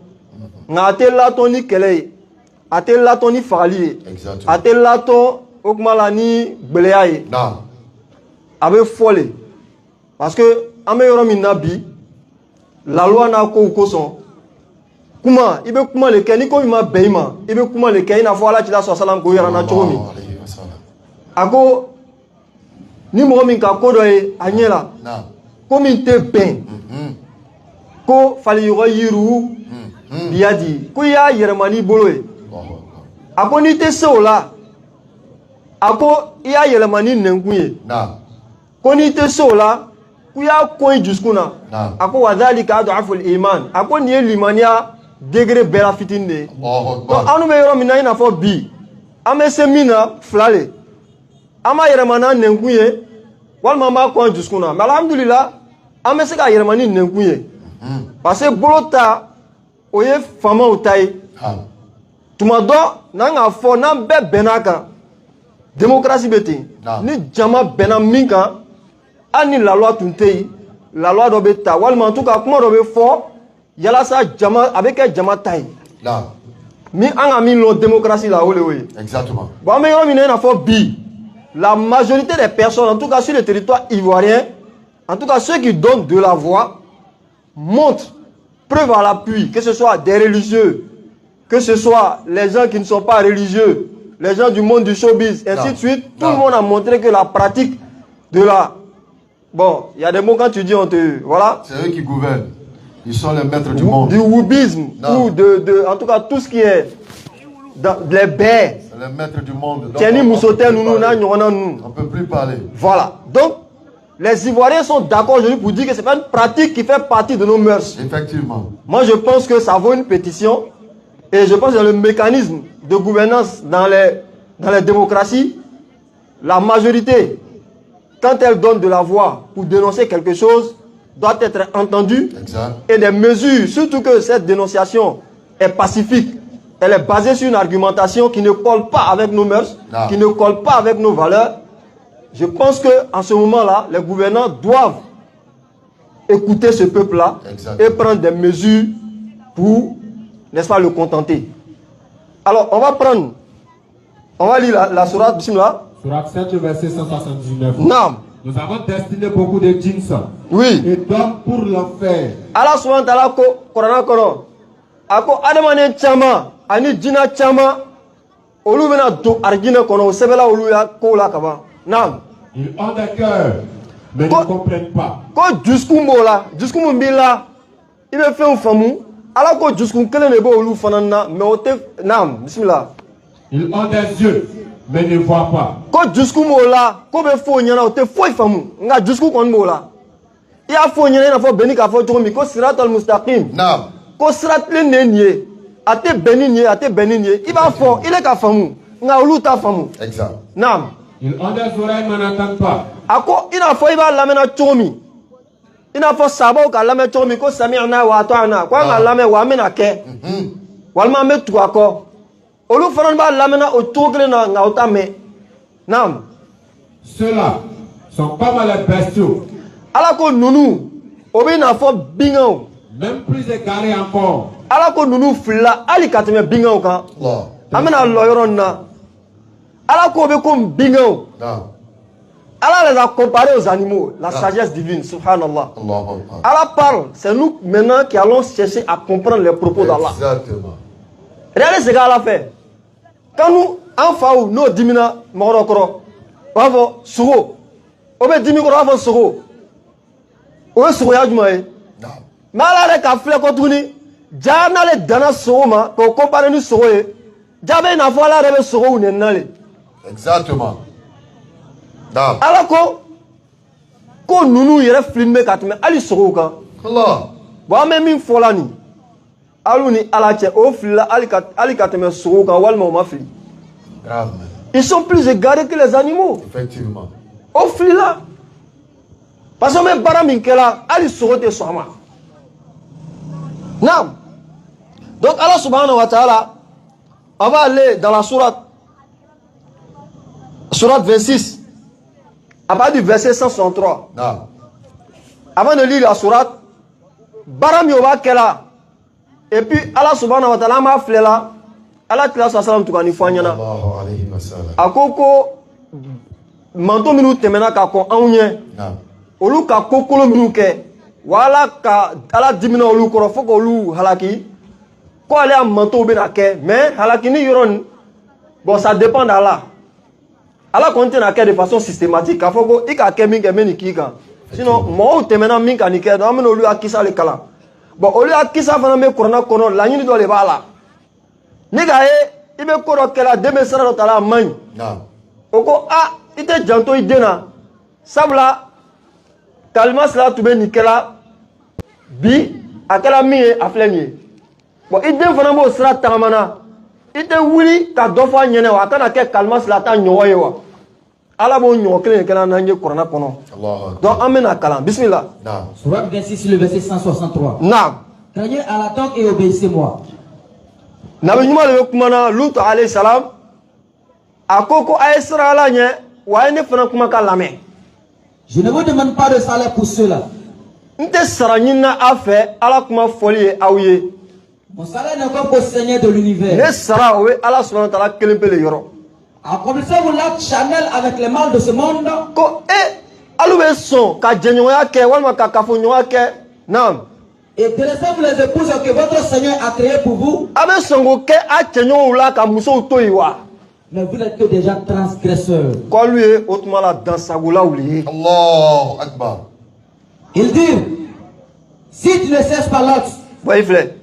na te laton ni kele ate laton ni fali ate laton okmalani beleaye Non. avec folle parce que ame yoro minabi la loi na ko son kuma ibe kuma le keni ko ma beima ibe kuma le keni na fola ti la so salam ko yara na chomi ako ni mo min ka ko do e anyela Non. ko min te ben ko fali yoro yiru biadi ko ya yermani bolo e ako ni te so la ako ya yermani nenguye Non. ko ni te so la ku ya ko juskuna ako wadhalika adhafu al-iman ako ni limania degré bela fitinde donc anu be yoro mina ina fo bi ame semina flale ama yeremana nenkuye walma ma ko juskuna mais alhamdulillah ame se ka yeremani nenkuye parce que bolota oye fama utai tuma do nanga fo na be benaka démocratie beti ni jama bena minka ani la loi tuntei la loi do beta walma en tout cas comment do be fo yala sa jama avec jama taille Là. Mi anga mi lo démocratie la ole we. Exactement. Bon mais on na fo bi. La majorité des personnes en tout cas sur le territoire ivoirien, en tout cas ceux qui donnent de la voix montrent preuve à l'appui que ce soit des religieux, que ce soit les gens qui ne sont pas religieux, les gens du monde du showbiz, ainsi de suite, tout le monde a montré que la pratique de la bon, il y a des mots quand tu dis on te voilà, C'est eux qui gouvernent. Ils sont les maîtres du monde. du woubisme ou en tout cas tout ce qui est dans les baies. C'est les maîtres du monde. Donc, Tieni on Moussoté, peut nous, plus parler. nous. On peut plus parler. Voilà. Donc, les Ivoiriens sont d'accord aujourd'hui pour dire que ce n'est pas une pratique qui fait partie de nos mœurs. Effectivement. Moi, je pense que ça vaut une pétition. Et je pense que dans le mécanisme de gouvernance dans les démocraties, la majorité, quand elle donne de la voix pour dénoncer quelque chose, doit être entendue. Exact. Et des mesures, surtout que cette dénonciation est pacifique. Elle est basée sur une argumentation qui ne colle pas avec nos mœurs, qui ne colle pas avec nos valeurs. Je pense qu'en ce moment-là, les gouvernants doivent écouter ce peuple-là et prendre des mesures pour, n'est-ce pas, le contenter. Alors, on va lire la sourate, bismillah. Sourate 7, verset 179. Naam. Nous avons destiné beaucoup de djinns Oui. et d'hommes pour l'enfer. Allah subhanahu wa ta'ala ko Qur'an kono. Ako adamane chama ani jina chama olu bena do arjina kono sebela olu ya ko la kaba. Naam. Ils ont des cœurs, mais ne comprennent pas. Ko juskumbo la, juskumu bila ibe fe famu. Ala ko juskum kele ne bo olu fanana mais ote naam bismillah. Ils ont des yeux, mais ne voient pas. Ko juskumo la ko be fo nyana ote fo famu. Nga jusku kon bo la. Ya fo nyana na fo beni ka fo jomi ko siratal mustaqim. Naam. Ko siratle nenye ate beninye iba fo ile ka famu nga olu ta famu. Exact. Naam. Ils ont des oreilles, mais n'entendent pas. Ako ina fo iba lamena chomi. Ina fo sabo ka lame chomi ko sami'na wa ata'na. Ko nga lame wa mena ke. Walma me tu ako. Olu fanan ba lamena o togle na nga otame. Naam. Ceux-là sont comme les bestiaux, Ala ko nunu obi na fo bingao. même plus égarés encore. Ala ko nunu fila ali kateme bingao kan. Allah. Amena loyoron na. Ala ko be kom bingao. Naam. Allah les a comparés aux animaux, la sagesse divine, subhanallah. Allahu Akbar. Allah parle, c'est nous maintenant qui allons chercher à comprendre les propos d'Allah. Exactement. Regardez ce qu'Allah fait. Quand nous, en faou, nous dimina, morokoro, on va faire souro. On va dimina, on va faire souro. On va souro yadjumae. Naam. Mais Allah les a fait contourner. Jana les dana souro ma, pour comparer nous souro. Jabe na fois là, rebe souro ou nenale. Exactement. Naam. Alors ko nunu yere filmé katme ali sogo kan Allah. ba me min fola ni alu ni ala che o fila ali katme sogo kan walma o ma fili. Grave. Ils sont plus égarés que les animaux. Effectivement. O fila parce que me bara min kela ali sogo te soma. Naam. Donc Allah subhanahu wa ta'ala, on va aller dans la sourate 26, à partir du verset 163. Non. Avant de lire la sourate, Baram Yoba Kela, et puis Allah subhanahu wa ta'ala m'a flé là, Allah tila sallam tukani fanyana. Allahu alayhi wa sallam. Akoko manto minu temena ka ko anwye. Non. Olu ka kokolo minu ke, wala ka ala dimina olu koro foko olu halaki. Ko ale a manto be na ke, mais halaki ni yoron. Bon, ça dépend d'Allah. Allah continue à faire de façon systématique. Il faut que il a mis que kika. Sinon, moi te maintenant mis que nika. Donc, on lui a qui ça le cala. Bon, on lui a qui ça va me corona kono. La nuit doit les bala. Nika il me koro que la demain sera dans la main. Non. Oko ah, il te janto idena. Sabla, calma cela tu be nikela. Bi, akela mi a fleni. Bon, il devait vraiment sera tamana. Il te wuli ka dofa nyene wa kana ke kalma sila ta nyoye wa ala bo nyo kelen kana nanje korana kono Allahu. donc amena kalam bismillah. Non. Sourate 26, le verset 163. Naam. Craignez Allah donc et obéissez-moi. Nabi nyuma le kumana Lut alayhi salam akoko aisra ala nye wa ne fana kuma ka lame. Je ne vous demande pas de salaire pour cela. Nte saranyina afe ala kuma foli awye. Mon salaire n'est comme au Seigneur de l'univers. Ne sara we ala subhanahu wa ta'ala kelempe le yoro. Accomplissez-vous l'acte charnel avec les mâles de ce monde. Ko alube son ka jenyoya ke walma ka kafonyoya ke. Naam. Et dressez-vous les épouses que votre Seigneur a créées pour vous. Abe songo ke a chenyo ula ka muso toiwa. Mais vous n'êtes que des gens transgresseurs. Quoi lui autrement là dans sa goula oublié. Allahu Akbar. Il dit, si tu ne cesses pas l'autre, Ouais, il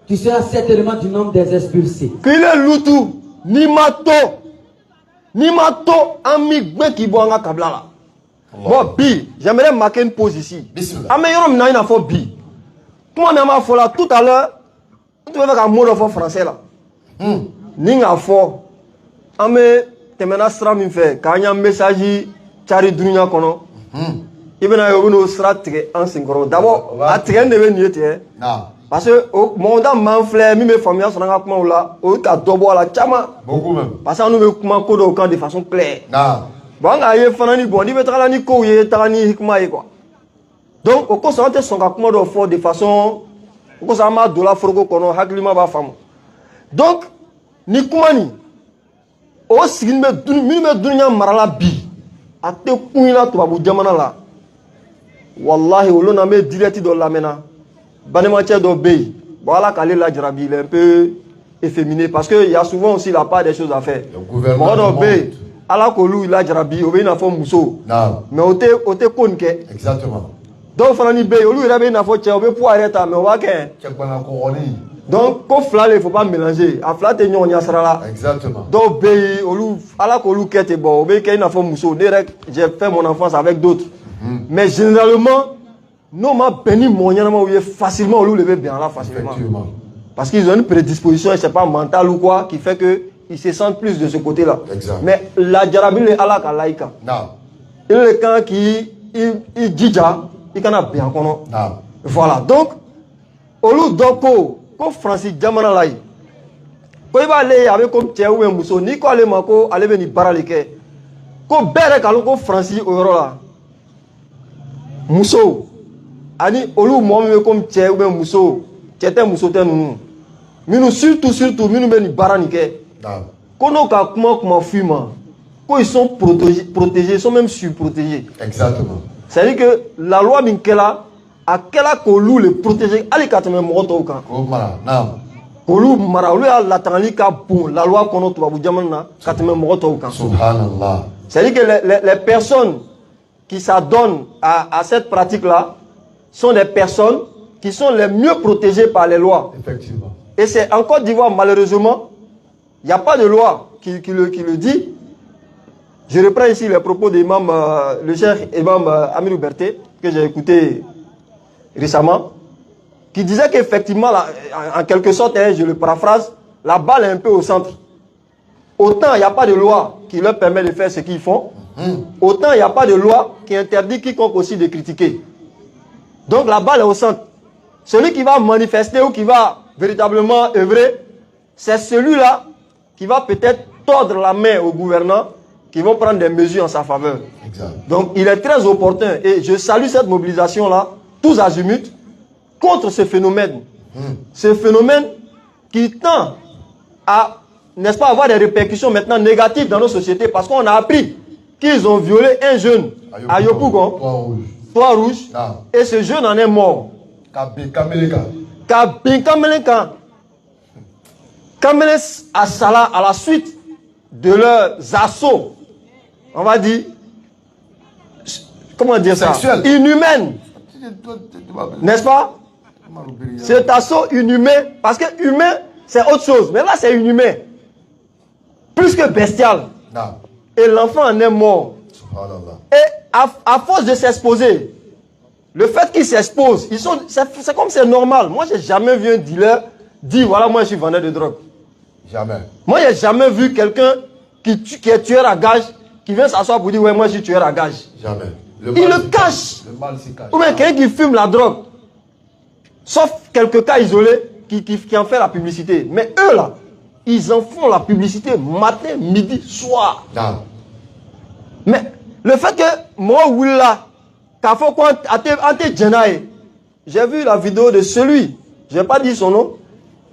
tu seras certainement du nombre des expulsés. qu'il est loutou, ni mato, ami gbe qui boit un kabla là. Bon, bi, j'aimerais marquer une pause ici. Bismillah. Ameilleur n'a une fois bi. Comment on m'a fait là tout à l'heure, tu veux faire un mot de français là. Ni a fort. Ame temena sra min fait quand il y a un message chari dunya kono. Ibena yobuno sra tike en synchro. D'abord, a tike ne be niete. Non. Parce que mon dame m'enflait, mi me famille sur un comment là, au cas d'obo la chama. Beaucoup même. Parce que nous me comment code au camp de façon claire. Non. Bon, aïe fanani bon, il veut travailler ko ye tani hikma quoi. Donc au cours ça son comment de fort de façon au cours ça ma dola forgo kono haklima ba fam. Donc ni kumani o sigin me dunya marala bi. Ate kuina to babu jamana la. Wallahi on a me direct dans la mena. Banematière d'obéi. Voilà qu'aller la jarabi, il est un peu efféminé parce qu'il y a souvent aussi la part des choses à faire. Le gouvernement. d'obéi. Alors que lui, la jarabi, obéi n'a pas mousso. Non. Mais on te konke. Exactement. Donc, Fanani Bey, lui, il a bien fait tché, on peut pouvoir arrêter, mais on va qu'un. Donc, quand flatter, il ne faut pas mélanger. À flatter, on y a ça là. Exactement. Donc, obéi, alors que lui, qui est bon, obéi, qu'il n'a pas mousso. Direct, j'ai fait mon enfance avec d'autres. Mais généralement, non, ma béni mon facilement ou lever bien là facilement. Parce qu'ils ont une prédisposition, je sais pas mentale ou quoi, qui fait que ils se sentent plus de ce côté-là. Mais la jarabi est Allah kalaika. Non. Il est quand qui il dit il can bien kono. Non. Voilà. Donc olu doko ko Francis jamana lai. Ko iba le avec comme tché ou muso ni ko ale mako ale be ni baralike. Ko bere kalu ko Francis oyoro la. Muso ani olu mo me comme tché ou muso tete muso te nunu minu surtout minu be ni baranike kono ka kuma fuma ko ils sont protégés ils sont même surprotégés. Exactement. C'est à dire que la loi minkela a kela ko lu le protéger ali katame moto ka ko mara naam ko lu mara lu la tanali ka bon la loi kono to babu jamana katame moto ka subhanallah. C'est à dire que les personnes qui s'adonnent à cette pratique là sont des personnes qui sont les mieux protégées par les lois. Effectivement. Et c'est en Côte d'Ivoire, malheureusement, il n'y a pas de loi qui le dit. Je reprends ici les propos de l'imam, le cher imam Amirou Berté, que j'ai écouté récemment, qui disait qu'effectivement, en quelque sorte, je le paraphrase, la balle est un peu au centre. Autant il n'y a pas de loi qui leur permet de faire ce qu'ils font, autant il n'y a pas de loi qui interdit quiconque aussi de critiquer. Donc la balle est au centre. Celui qui va manifester ou qui va véritablement œuvrer, c'est celui-là qui va peut-être tordre la main aux gouvernants qui vont prendre des mesures en sa faveur. Exact. Donc il est très opportun et je salue cette mobilisation-là, tous azimuts, contre ce phénomène. Ce phénomène qui tend à, n'est-ce pas, avoir des répercussions maintenant négatives dans nos sociétés parce qu'on a appris qu'ils ont violé un jeune à Yopougon, Toit Rouge, et ce jeune en est mort. Kamele Assala, à la suite de leurs assauts, on va dire, comment dire ça, inhumaine, n'est-ce pas? Cet assaut inhumain, parce que humain, c'est autre chose, mais là c'est inhumain, plus que bestial. Et l'enfant en est mort. Et à force de s'exposer, le fait qu'il s'expose, c'est comme c'est normal. Moi, j'ai jamais vu un dealer dire voilà, moi je suis vendeur de drogue. Jamais. Moi, j'ai jamais vu quelqu'un qui est tueur à gage, qui vient s'asseoir pour dire ouais, moi je suis tueur à gage. Jamais. Il le cache. Le mal s'y cache. Ou bien quelqu'un qui fume la drogue. Sauf quelques cas isolés qui en fait la publicité. Mais eux là, ils en font la publicité matin, midi, soir. Non. Mais le fait que moi, Willa, j'ai vu la vidéo de celui, je n'ai pas dit son nom,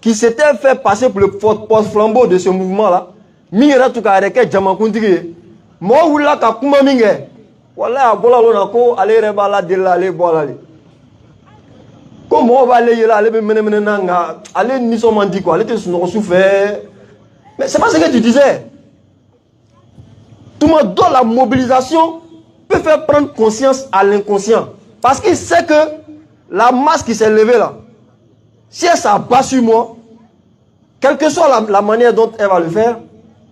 qui s'était fait passer pour le porte-flambeau de ce mouvement-là. Mingira tout cas, moi, Willa, Kakuma Minge, voilà, voilà, voilà, allez, rebala, allez, voilà, allez. Comment on va aller là, aller ni son mandi quoi, aller te souffrir. Mais c'est pas ce que tu disais. Tout le monde dans la mobilisation peut faire prendre conscience à l'inconscient. Parce qu'il sait que la masse qui s'est levée là, si elle s'abat sur moi, quelle que soit la manière dont elle va le faire,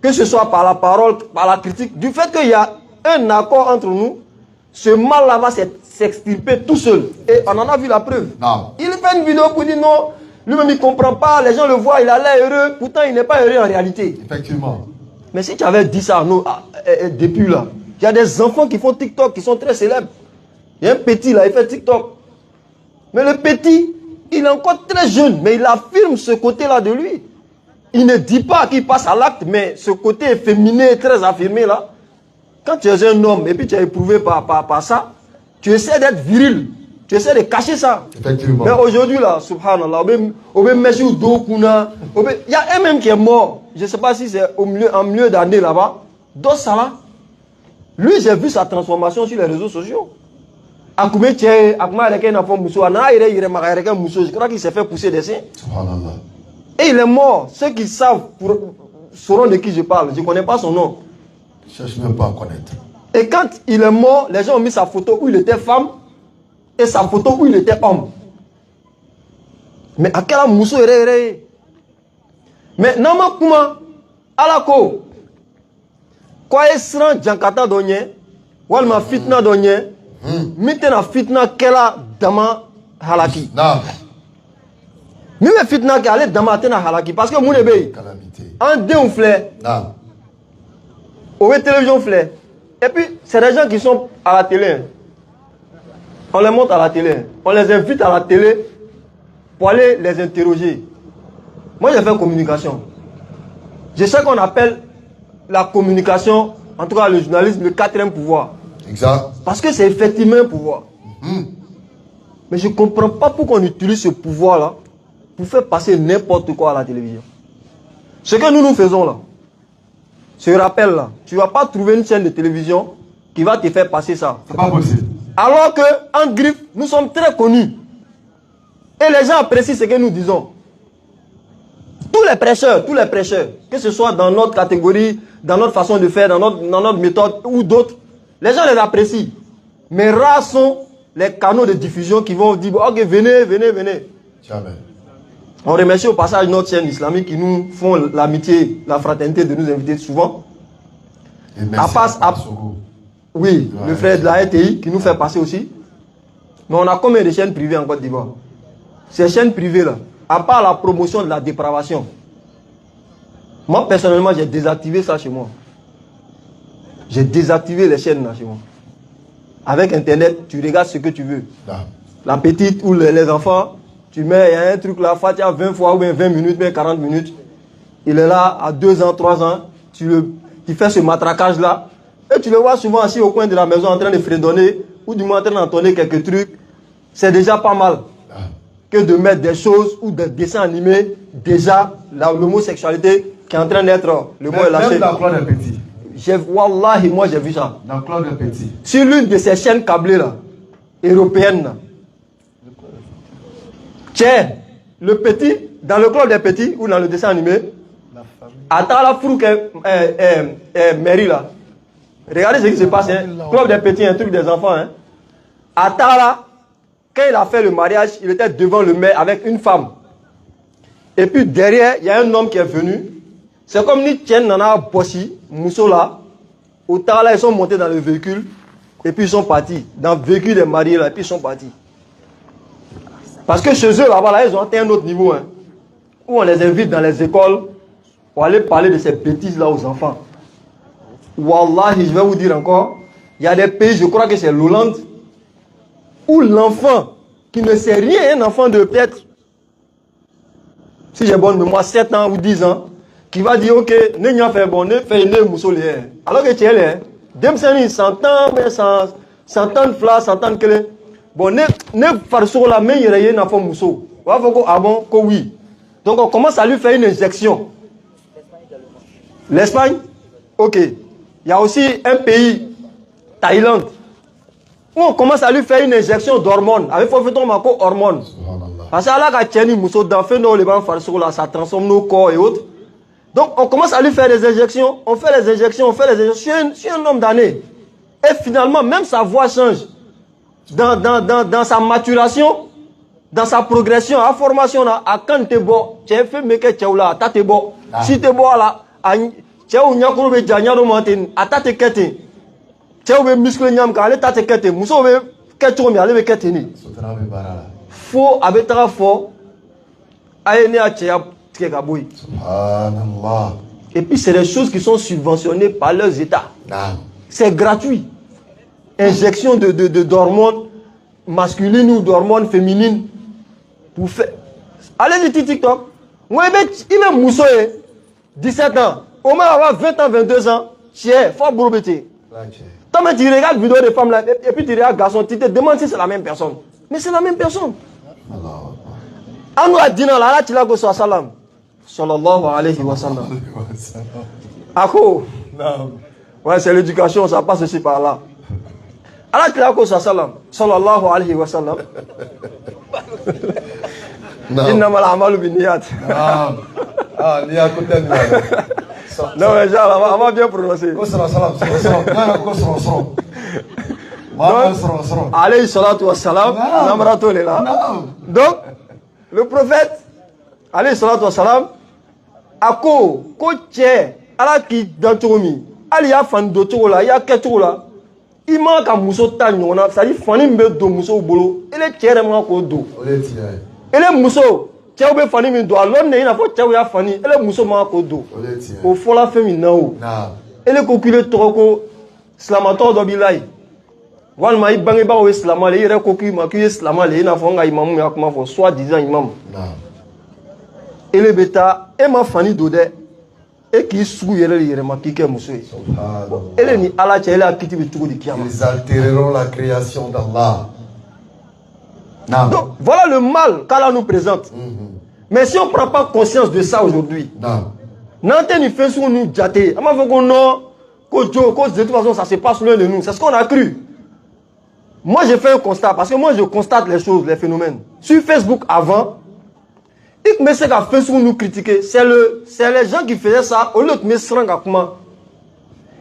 que ce soit par la parole, par la critique, du fait qu'il y a un accord entre nous, ce mal-là va s'extirper tout seul. Et on en a vu la preuve. Non. Il fait une vidéo pour dire non, lui-même il ne comprend pas, les gens le voient, il a l'air heureux, pourtant il n'est pas heureux en réalité. Effectivement. Mais si tu avais dit ça depuis là, il y a des enfants qui font TikTok, qui sont très célèbres. Il y a un petit là, il fait TikTok. Mais le petit, il est encore très jeune, mais il affirme ce côté-là de lui. Il ne dit pas qu'il passe à l'acte, mais ce côté efféminé, très affirmé là, quand tu es un homme et puis tu es éprouvé par ça, tu essaies d'être viril, tu essaies de cacher ça. Effectivement. Mais aujourd'hui là, subhanallah, il y a un même qui est mort, je ne sais pas si c'est en milieu d'année là-bas, dans ça là, lui j'ai vu sa transformation sur les réseaux sociaux. Je crois qu'il s'est fait pousser des seins. Subhanallah. Et il est mort. Ceux qui savent sauront de qui je parle. Je ne connais pas son nom. Je ne cherche même pas à connaître. Et quand il est mort, les gens ont mis sa photo où il était femme et sa photo où il était homme. Mais à quel mousso est. Mais non, comment alako quoi est sran jankata donye walma fitna donye mitena fitna kela dama halaki. Non. Mime fitna ki ale dama tena halaki parce que moune be Calamité. en deux flé Non. au télévision flé. Et puis c'est des gens qui sont à la télé. On les monte à la télé. On les invite à la télé pour aller les interroger. Moi j'ai fait communication. Je sais qu'on appelle la communication, en tout cas le journalisme, le quatrième pouvoir. Exact. Parce que c'est effectivement un pouvoir. Mais je ne comprends pas pourquoi on utilise ce pouvoir-là pour faire passer n'importe quoi à la télévision. Ce que nous faisons là, ce rappel-là, tu ne vas pas trouver une chaîne de télévision qui va te faire passer ça. C'est pas possible. Alors qu'en griffe, nous sommes très connus. Et les gens apprécient ce que nous disons. Tous les prêcheurs, que ce soit dans notre catégorie, dans notre façon de faire, dans notre méthode ou d'autres, les gens les apprécient. Mais rares sont les canaux de diffusion qui vont dire ok, venez. Jamais. On remercie au passage notre chaîne islamique qui nous font l'amitié, la fraternité de nous inviter souvent. Et merci Oui, ouais, le frère de la RTI qui nous fait passer aussi. Mais on a combien de chaînes privées en Côte d'Ivoire? Ces chaînes privées là, à part la promotion de la dépravation, moi personnellement j'ai désactivé ça chez moi. J'ai désactivé les chaînes là chez moi. Avec internet, tu regardes ce que tu veux. Non. La petite ou les enfants, Tu mets, il y a un truc là, Fatia 20 fois ou bien 20 minutes, bien 40 minutes. Il est là à 2 ans, 3 ans. Tu fais ce matraquage là. Et tu le vois souvent assis au coin de la maison en train de fredonner ou du moins en train d'entonner quelques trucs. C'est déjà pas mal que de mettre des choses ou des dessins animés. Déjà, l'homosexualité qui est en train d'être, le mot est lâché. Même dans Claude Petit. Wallahi, moi j'ai vu ça. Dans Claude Petit. Sur l'une de ces chaînes câblées là, européennes là. Tiens, le petit, dans le club des petits ou dans le dessin animé, attends la frouk Mary là. Regardez ce qui se passe, hein. Club des petits, un truc des enfants. Hein. Attends là, quand il a fait le mariage, il était devant le maire avec une femme. Et puis derrière, il y a un homme qui est venu. C'est comme ni Tien Nana Bossi, Mousso là. Au temps là, ils sont montés dans le véhicule. Et puis ils sont partis. Dans le véhicule des mariés là, et puis ils sont partis. Parce que chez eux là-bas, là, ils ont atteint un autre niveau. Hein, où on les invite dans les écoles pour aller parler de ces bêtises là aux enfants. Wallahi, je vais vous dire encore, il y a des pays, je crois que c'est l'Hollande, où l'enfant qui ne sait rien, un enfant de peut-être, si j'ai bonne mémoire, 7 ans ou 10 ans, qui va dire, ok, ne n'y a fait bon, ne fait ne moussolé. Alors que tu es là, dem seni 100 ans, mais 100 ans de flas, 100 ans de clé. Bon, ne farceau la main, il y a un mousseau. Ah bon, que oui. Donc on commence à lui faire une injection. L'Espagne? Ok. Il y a aussi un pays, Thaïlande, où on commence à lui faire une injection d'hormones. Avec hormones. Parce que là, quand ça transforme nos corps et autres. Donc on commence à lui faire des injections. On fait les injections, Je suis un homme d'année. Et finalement, même sa voix change. Dans sa maturation, dans sa progression, à formation, à quand tu es bon, tu as fait mais que tu es là, tu es bon. Si tu es bon là, tu as un janyaro mountain, atate kete. Tu as un muscle nyam ka ale tate kete. Muso be keto mi ale be kete ni. Fo abetara fo. Aye ne a tia tika boy. Subhanallah. Et puis c'est des choses qui sont subventionnées par leurs États. C'est gratuit. Injection d'hormones masculines ou d'hormones féminines pour faire. Allez sur TikTok. Moi il est mousso 17 ans. Au moins avoir 20 ans, 22 ans, c'est fort bourbeté. Toi, tu regardes vidéo de femmes là, et puis tu regardes garçon, tu te demandes si c'est la même personne. Mais c'est la même personne. Anu adina là, tu l'as go sur salam. Sallallahu alayhi wa sallam. Ako. Ouais, c'est l'éducation, ça passe aussi par là. Allah tu l'as go sur salam. Sallallahu alayhi wa sallam. Innamal a'malu binniyat. Non, mais genre, on va bien prononcer. Alayhi salatu wa salam. Donc, le prophète, alayhi salatu wa salam, ako, ko tche, ala ki dantoumi, ali ya fan doto la, ya keto la, il manque à mousso tanyona, ça dit fani mbe do mousso bolo, il est tche ko do. Il est mousso. Tchao be fani min do alon ne ina fo tchao ya fani ele muso ma ko do o fo la femi na o ele ko kule toko slamato do bilai wan ma ibange ba o islama le ire ko ki ma ki islama le ina fo nga imam ya kuma fo soit disant imam ele beta e ma fani do de e ki su yere ma ki ke muso ele ni ala cha ele akiti bi tugo di kiyama ils altéreront la création d'Allah. Donc voilà le mal qu'Allah nous présente. Mais si on ne prend pas conscience de ça aujourd'hui, n'antenne fait sur nous jaté. De toute façon, ça se passe loin de nous. C'est ce qu'on a cru. Moi, j'ai fait un constat parce que moi, je constate les choses, les phénomènes. Sur Facebook avant, ils me disent qu'à Facebook nous critiquer. C'est les gens qui faisaient ça au lieu de me srang.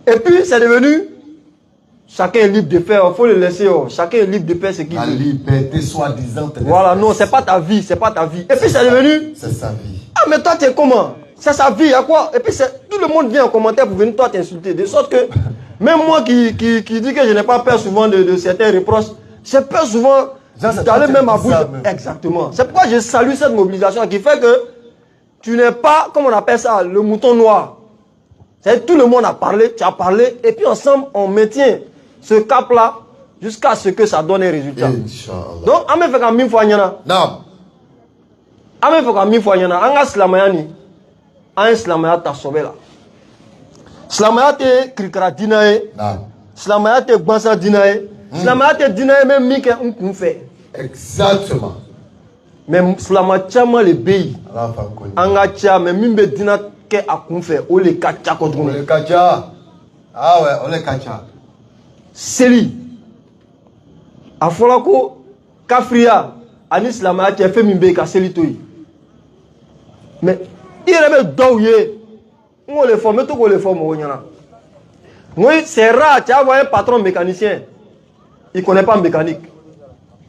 Et puis, c'est devenu. Chacun est libre de faire, il faut le laisser. Chacun est libre de faire ce qu'il veut. La liberté soi-disant. Voilà, non, c'est pas ta vie, c'est pas ta vie. Et puis c'est devenu. C'est sa vie. Ah, mais toi, tu es comment? C'est sa vie, à quoi? Et puis tout le monde vient en commentaire pour venir toi t'insulter. De sorte que, même moi qui dis que je n'ai pas peur souvent de certains reproches, j'ai peur souvent d'aller même à bout. Exactement. C'est pourquoi je salue cette mobilisation qui fait que tu n'es pas, comme on appelle ça, le mouton noir. C'est tout le monde a parlé, tu as parlé, et puis ensemble, on maintient ce cap-là jusqu'à ce que ça donne un résultat. Inch'Allah. Donc, on me fait quand même fois. Non. Ame foka mi fois yana anga silamaya ni an silamaya ta sobe la. Silamaya te krikra dina ye. Silamaya te gbansa dina ye. Silamaya te dina ye même mi ke un kun fait. Exactement. Mais silama chama le beyi. Anga cha mais mimbe dina ke a kun fait o le kacha ko dum. Le kacha. Ah ouais, on le kacha. Seli. A fola ko kafriya ani silamaya te fait mimbe ka seli toyi. Mais il rebe douye. On le forme tout qu'on le forme au nyana. Moi c'est rare tu as un patron mécanicien. Il connaît pas mécanique.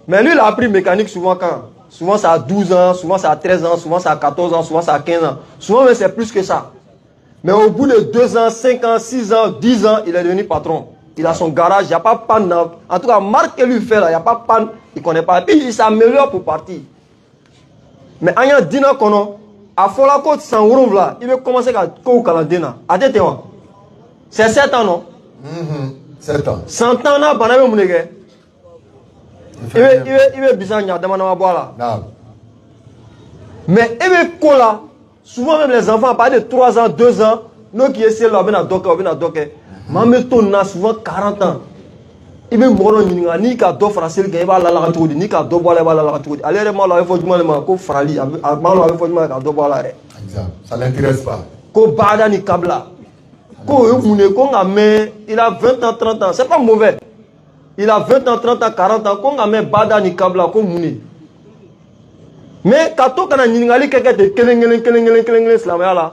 Mais lui il a appris mécanique souvent quand souvent ça a 12 ans, souvent ça a 13 ans, souvent ça a 14 ans, souvent ça a 15 ans. Souvent mais c'est plus que ça. Mais au bout de 2 ans, 5 ans, 6 ans, 10 ans, il est devenu patron. Il a son garage, il n'y a pas de panne. En tout cas, marque que lui fait là, il n'y a pas de panne, il ne connaît pas. Et puis il s'améliore pour partir. Mais en y a 10 ans qu'on a fait la côte sans rouvre là, il veut commencer à courir calandena. C'est 7 ans non? 7 ans. 100 ans là, il veut bizarre, il boire là. Mais il veut quoi là? Souvent même les enfants, à partir de 3 ans, 2 ans, nous qui essaient là, on a docké. Mais souvent 40 ans. Il veut mourir ni qu'à do français, il va la tout ni qu'à do boire la tout. Allez, il faut du mal à frali, il faut du mal à do boire la. Ça l'intéresse pas. Ko bada ni kabla. Ko mune ko ngame, il a 20 ans, 30 ans, c'est pas mauvais. Il a 20 ans, 30 ans, 40 ans, ko ngame bada ni kabla ko mune. Mais quand on a ningali quelqu'un de kelengelen islamia là,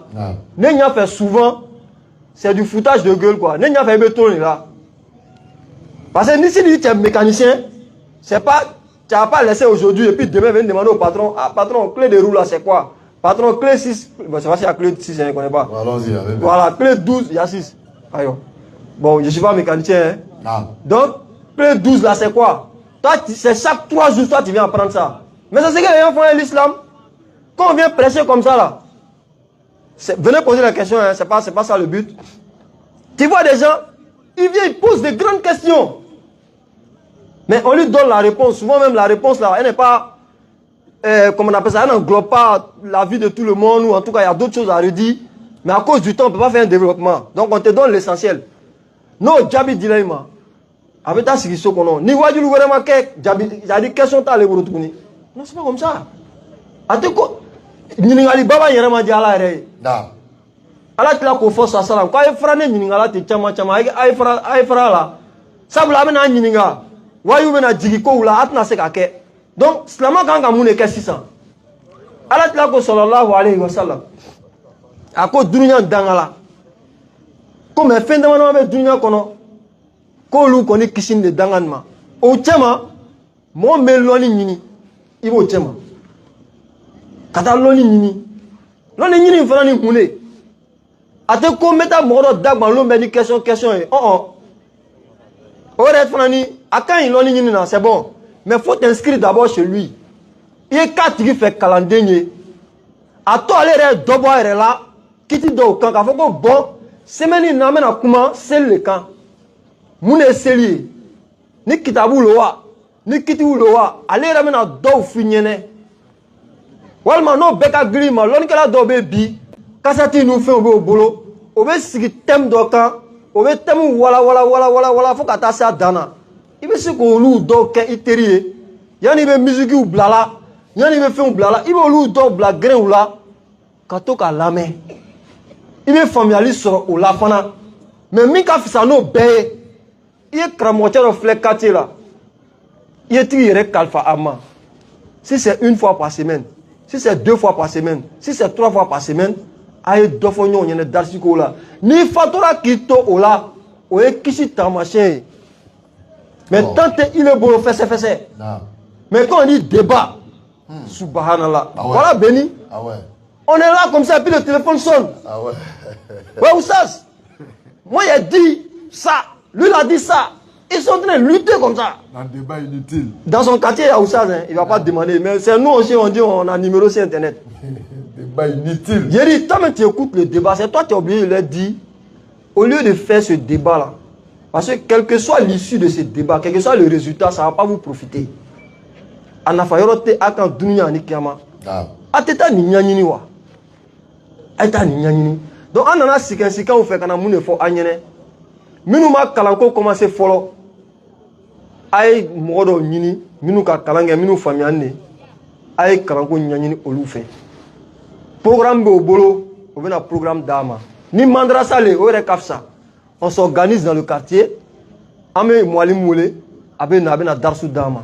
n'est pas fait souvent, c'est du foutage de gueule quoi. N'est pas fait béton là. Parce que si tu es mécanicien, c'est pas, tu n'as pas laissé aujourd'hui et puis demain venir demander au patron, ah patron, clé de roue là c'est quoi? Patron, clé 6, bon, c'est pas si la clé 6, je ne connais pas. Allons-y. Voilà, clé 12, il y a 6. Bon, je ne suis pas mécanicien. Hein. Donc, clé 12 là c'est quoi? Toi, c'est chaque 3 jours, toi tu viens apprendre ça. Mais c'est ce que les gens font à l'islam. Quand on vient prêcher comme ça là, venez poser la question, hein, c'est pas ça le but. Tu vois des gens, ils viennent, ils posent des grandes questions. Mais on lui donne la réponse. Souvent même la réponse là, elle n'est pas, comment on appelle ça, elle n'englobe pas la vie de tout le monde, ou en tout cas il y a d'autres choses à redire. Mais à cause du temps, on ne peut pas faire un développement. Donc on te donne l'essentiel. Non, Djabi Dilaïma. Avec ta situation qu'on a. Ni wajulu vraiment que Djabi, j'ai dit question t'as les retourner. Non, c'est pas comme ça. Ateko, Ningali Baba Yerama Diala Re. Allah tila ko fo salam. Ko ay frane Niningala te chama ay fra la. Sabula bena Nininga. Wayu bena jigi ko wula atna se ka ke. Donc, slama kan ka mune ke 600. Allah tila ko sallallahu alayhi wa sallam. Ako dunya dangala. Ko me fende wana be dunya kono. Ko lu koni kishin de danganma. O chama mo meloni nyini. Ibo chema. Kata loni nyini. Loni nyini fana ni mune. Ate ko meta moro dagba lo me ni question Ore fana ni akan loni nyini na c'est bon. Mais faut t'inscrire d'abord chez lui. Il est 4 qui fait calendrier. A to aller re dobo re là. Kiti do kan ka foko bon. Semaine na mena kuma sel le kan. Mune seli. Ni kitabu lo wa. Ni kiti ulowa ale ramena do finyene walma no beka grima lon kala do be bi kasati nu fe obe bolo obe sigi tem do kan obe tem wala fo kata sa dana ibe se ko lu do ke iterie yani be musique ou blala yani be fe ou blala ibe lu do bla grain ou la kato ka lame ibe familialiste sur o la fana mais mi ka fisa no be e kramotière flekati la. Si c'est 1 fois par semaine, si c'est 2 fois par semaine, si c'est 3 fois par semaine, aïe d'offre y a d'arsiko là. Ni fatora kito ola, oye kishi tamaché. Mais tant il est beau fait. Mais quand on dit débat, subhanallah, voilà béni. On est là comme ça, puis le téléphone sonne. Ouais, Oussas, moi il a dit ça, lui il a dit ça. Ils sont en train de lutter comme ça. Un débat inutile. Dans son quartier, il y a Oussaz, hein, il ne va pas demander. Mais c'est nous aussi, on dit on a un numéro sur Internet. Débat inutile. Il dit, toi, tu écoutes le débat, c'est toi qui as oublié de leur dire, au lieu de faire ce débat-là, parce que quel que soit l'issue de ce débat, quel que soit le résultat, ça ne va pas vous profiter. Ateta ni nyanyini wa. Aita ni nyanyini. Donc on a sika ou fait kana mune fo anyene. Minu ma kalanko commencer folo. Ay modo nyini, minu ka kalange minu famiane. Ay kalanko nyanyini olu fait. Programme au bolo, on a un programme d'ama. Ni mandrasa le ore kafsa. On s'organise dans le quartier. Ame mwali moule, abe na darsu dama.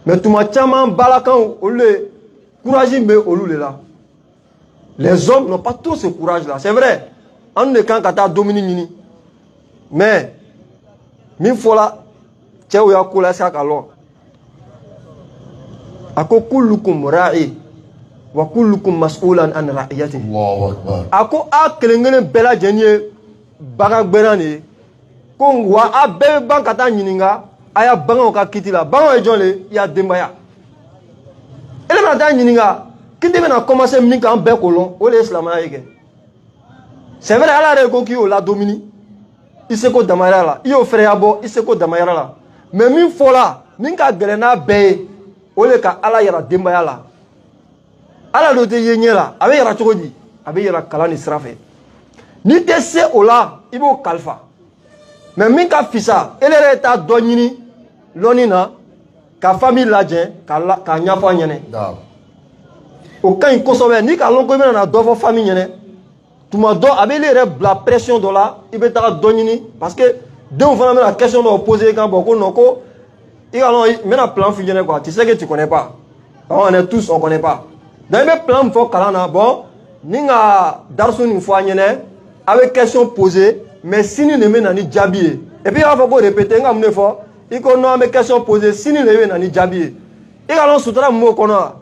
Mais tout ma tchaman balakan ole courage me olule là. Les hommes n'ont pas tout ce courage là. C'est vrai. On ne quand kata domini nini. Mais min fola tchao ya kula sa kalon. Ako kullukum ra'i wa kullukum mas'ulan an ra'iyati. Allahu Akbar. Ako a kelengene bela jenye baga gbenani. Ko wa a be bankata nyininga aya banga ka kitila. Banga e jonle ya dembaya. Ele na ta nyininga kinde bena commencer minka en be kolon o le islam ayeke. C'est vrai ala re ko ki o la domini. Iseko damayara la. Iyo frère abo iseko damayara la. Mais min fola minka gelena be o le ka ala yara dembaya la. Ala do te yenye la, abe yara chogodi, abe yara kalani srafe. Ni te se ola, ibo kalfa. Mais min ka fisa, elere ta donyini, lonina, ka famille ladjen, ka nyafa nyene. Aucun in konsobe, ni ka lonko mena na dofo famille nyene. Tuma do, abe lere la pression do la, ibe ta donyini, parce que, de on va la question de poser quand beaucoup noko, il y a un plan fini quoi, tu sais que tu connais pas. On est tous, on connaît pas. Dans les plans pour Kalana, bon, ninga darson une fois avec question posée, mais si nous ne menons ni jabier. Et puis il va falloir répéter, on a fois, il qu'on a mes questions posées, si nous ne menons ni jabier. Et alors soutra mot qu'on a.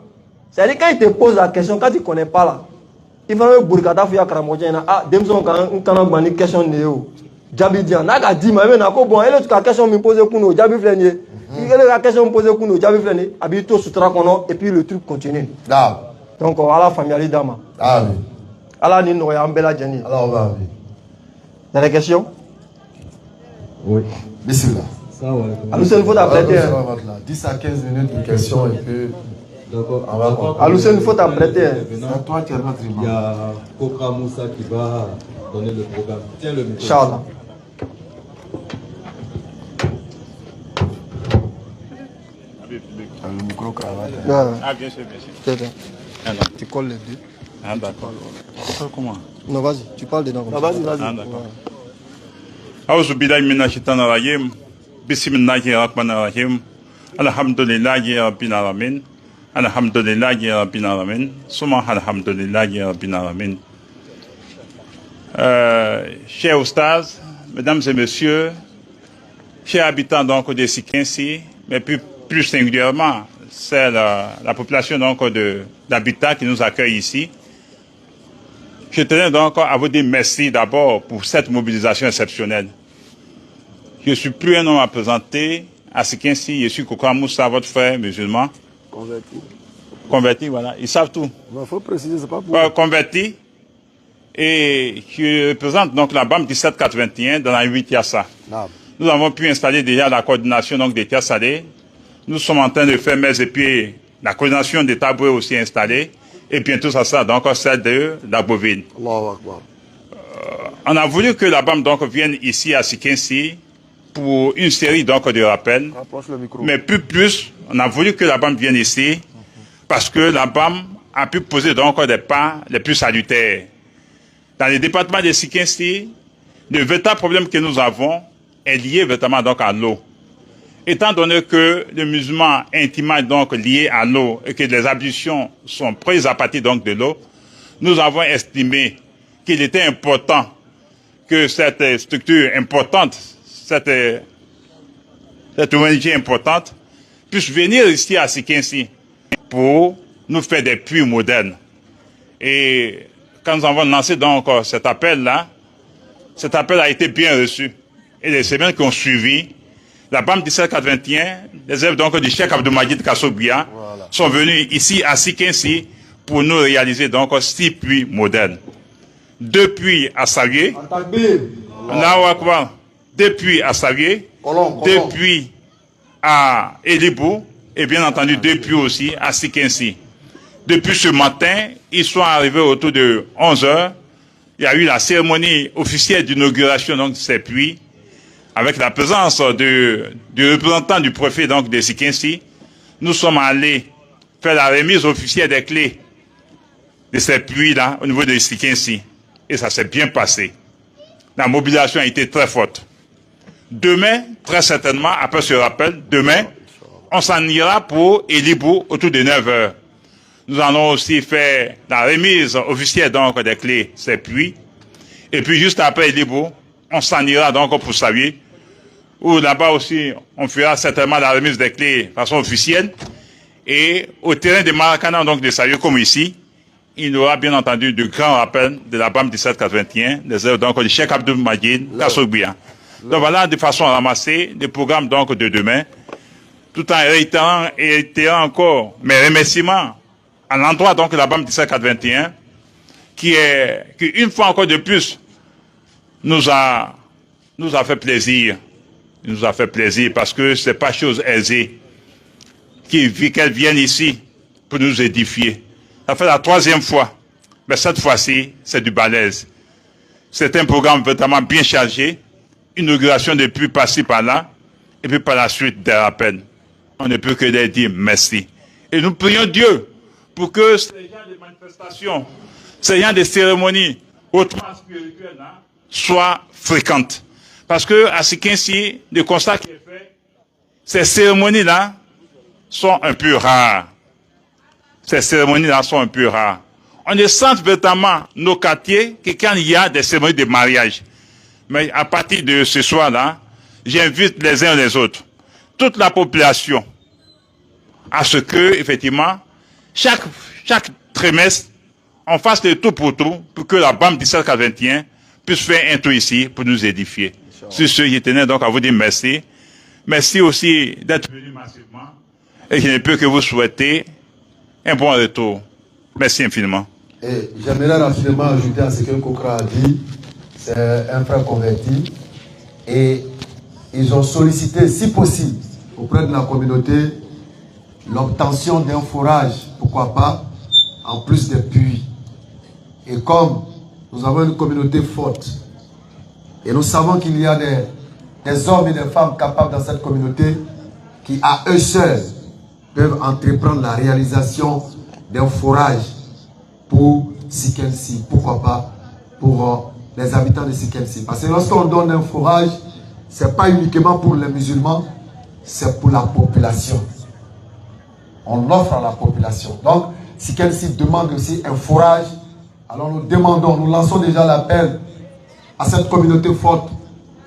C'est-à-dire quand il te pose la question, quand tu connais pas là, il faut que Burkata Fia Karamojana, ah, demson quand on a une question néo. Jabi dit, n'a dit, mais bon, elle a une question me poser pour nous, Jabi Flenier. Il y a la question posée pour nous, Jabi Flenier, habite soutra qu'on a, et puis le truc continue. Donc, à la famille d'Ama. Ah oui. À la Nino et Ambela Jenny. Alors, bah oui. Il y a des questions? Oui. Bismillah. Alors, c'est une faute à prêter. 10 à 15 minutes de questions et puis. D'accord. Alors, c'est une faute à prêter. C'est toi qui es notre imam. Il y a Kokra Moussa qui va donner le programme. Tiens le micro. Inch'Allah. Le micro cravate. Ah, bien sûr, bien sûr. Tu colles les deux. Ah, d'accord. Comment? Non, vas-y, tu parles dedans. Non, vas-y, vas-y. Ah, d'accord. Auzu billahi minash shaitanir rajim. Bismillahir rahmanir rahim. Alhamdulillahi rabbil alamin. Alhamdulillahi rabbil alamin. Summa alhamdulillahi rabbil alamin. Chers Oustaz, mesdames et messieurs, chers habitants donc de Sikinsi, mais plus singulièrement, c'est la population donc d'habitat qui nous accueille ici. Je tenais donc à vous dire merci d'abord pour cette mobilisation exceptionnelle. Je suis plus un homme à présenter. À Sikinsi, je suis Kokra Moussa, votre frère musulman. Converti. Converti, voilà. Ils savent tout. Il faut préciser, c'est pas pour. Converti. Et je représente donc la BAM 1781 dans la 8 Yassa. Nous avons pu installer déjà la coordination donc des Tiassalés. Nous sommes en train de faire mes et puis la coordination des Taboués aussi installée. Et bientôt ça sera donc celle de la bovine. On a voulu que la BAM donc vienne ici à Sikinsi pour une série donc de rappels. Mais plus, on a voulu que la BAM vienne ici parce que la BAM a pu poser donc des pas les plus salutaires. Dans le département de Sikinsi, le véritable problème que nous avons est lié véritablement donc à l'eau. Étant donné que le musulman est intimement donc lié à l'eau et que les ablutions sont prises à partir donc de l'eau, nous avons estimé qu'il était important que cette structure importante, cette ONG importante, puisse venir ici à Sikinsi pour nous faire des puits modernes. Et quand nous avons lancé donc cet appel-là, cet appel a été bien reçu. Et les semaines qui ont suivi, la BAM 1781, les élèves donc du Cheikh Abdoumajid Kassobia sont venus ici à Sikinsi pour nous réaliser donc 6 puits modernes. 2 puits à Savier, 2 puits à Savier, 2 puits à Elibou et bien entendu 2 puits aussi à Sikinsi. Depuis ce matin, ils sont arrivés autour de 11 h. Il y a eu la cérémonie officielle d'inauguration donc, de ces puits, avec la présence du représentant du préfet donc, de Sikinsi. Nous sommes allés faire la remise officielle des clés de ces puits-là au niveau de Sikinsi. Et ça s'est bien passé. La mobilisation a été très forte. Demain, très certainement, après ce rappel, demain, on s'en ira pour Elibou autour de 9 h. Nous allons aussi faire la remise officielle donc des clés, ces puits. Et puis juste après Elibou, on s'en ira donc pour Savier, où là-bas aussi, on fera certainement la remise des clés de façon officielle. Et au terrain de Maracana, donc de Savier, comme ici, il y aura bien entendu de grands rappels de la BAM 1781, des œuvres donc de Cheikh Abdou Majid, Kassogbia. Donc voilà de façon à ramasser des programmes donc de demain, tout en réitérant encore mes remerciements à l'endroit donc de la BAM 1781, qui une fois encore de plus nous a fait plaisir. Il nous a fait plaisir parce que c'est pas chose aisée qu'elle vienne ici pour nous édifier. Ça fait la 3e fois, mais cette fois-ci, c'est du balèze. C'est un programme vraiment bien chargé, inauguration depuis par-ci par-là, et puis par la suite des rappels. On ne peut que leur dire merci. Et nous prions Dieu pour que ces gens de manifestations, ces gens de cérémonies hautement spirituelles soient fréquentes. Parce que à Sikinsi, le constat qui est fait, ces cérémonies-là sont un peu rares. Ces cérémonies-là sont un peu rares. On ne sent véritablement nos quartiers que quand il y a des cérémonies de mariage. Mais à partir de ce soir-là, j'invite les uns et les autres, toute la population, à ce que, effectivement, chaque trimestre, on fasse le tout pour que la BAM 1781 puisse faire un tour ici pour nous édifier. Sur ce, je tenais donc à vous dire merci. Merci aussi d'être venu massivement. Et je ne peux que vous souhaiter un bon retour. Merci infiniment. Et j'aimerais rapidement ajouter à ce que Kokra a dit. C'est un frère converti. Et ils ont sollicité, si possible, auprès de la communauté, l'obtention d'un forage, pourquoi pas, en plus des puits. Et comme nous avons une communauté forte, et nous savons qu'il y a des hommes et des femmes capables dans cette communauté qui, à eux seuls, peuvent entreprendre la réalisation d'un forage pour Sikinsi, pourquoi pas, pour les habitants de Sikinsi. Parce que lorsqu'on donne un forage, ce n'est pas uniquement pour les musulmans, c'est pour la population. On l'offre à la population. Donc, Sikinsi demande aussi un forage. Alors nous demandons, nous lançons déjà l'appel à cette communauté forte,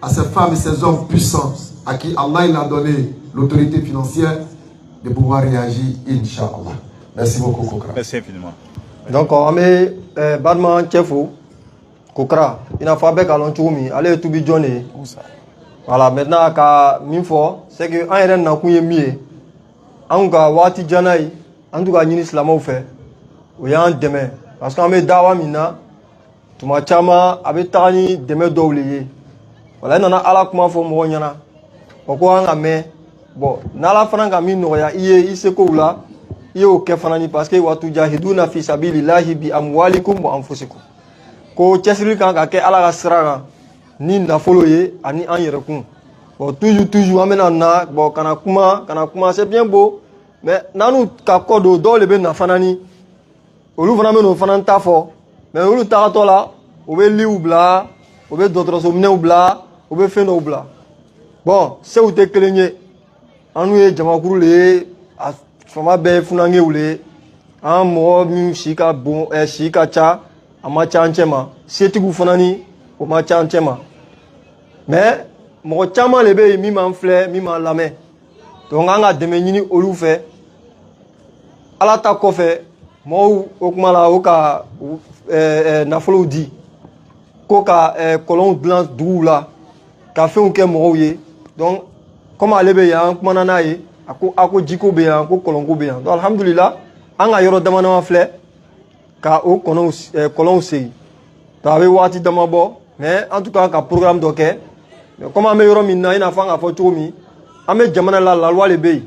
à ces femmes et ces hommes puissants, à qui Allah il a donné l'autorité financière, de pouvoir réagir, Inch'Allah. Merci beaucoup, Kokra. Merci infiniment. Donc, on met Badman Tchefou, Kokra, il a fait avec Alon Choumi, allez tout bidjonner. Voilà, maintenant, à Minfo, c'est que un n'a pas mieux. En cas, Wati Janaï, en tout cas, nous l'avons fait. Il y a un demain. Parce qu'on met Dawa Mina, tout ma chama, avec Tani, demain d'oublier. Voilà, on a à la comment faut mourir. Pourquoi on a mis. Bon, nala franga minoya il se ko la yo ke fanani parce que watu jahiduna fi sabilillahi bi amwalikum wa anfusikum ko chesri kan ka ke ala gasraga ni na foloye ani an yerekun bon toujours amena na bon kana kuma c'est bien beau mais nanu ka kodo do le be na fanani olu fana meno fana ta fo mais olu ta to la o be li ubla o be d'autres so mne ubla o be feno ubla bon c'est ou te kelenye anu ye jamakuru le a fama be funange wule an mo mi shika bon shika cha ama cha nchema setigu funani o ma cha nchema mais mo chama le be mi man fle mi man lame donc anga deme nyini olu fe ala ta ko fe mo o kuma la o ka na folo di ko ka colon blanc dou la ka fe on ke mo ye donc comme ale be yan kuma na ye ako jiko be yan ko kolongo be yan donc alhamdulillah anga yoro damana ma fle ka o kolon sei to ave wati dama bo mais en tout cas ka programme doké mais comme ame yoro minna ina fanga fo chomi ame jamana la loi le be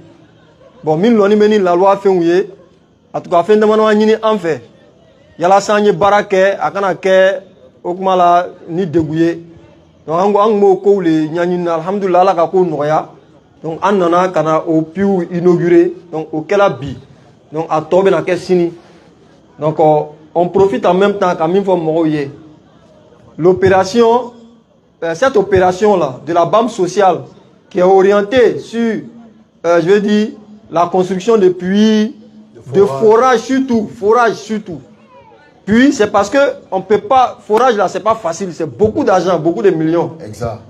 bon min loni meni la loi fe ouye En tout cas, fin de mois, en fait. Il y a la sanye barake, akana ke, okmala, ni dégouillé. Donc, en gros, ko le nyanina, alhamdoulilah, la kako noya. Donc, en nana, kana, au piou inauguré, donc, au kelabi. Donc, à tobe na sini. Donc, on profite en même temps qu'à mine fois moroye. L'opération, cette opération-là, de la BAM sociale, qui est orientée sur, je veux dire, la construction de puits, de forage surtout, Puis, c'est parce que on ne peut pas, forage là, c'est pas facile, c'est beaucoup d'argent, beaucoup de millions. Exact.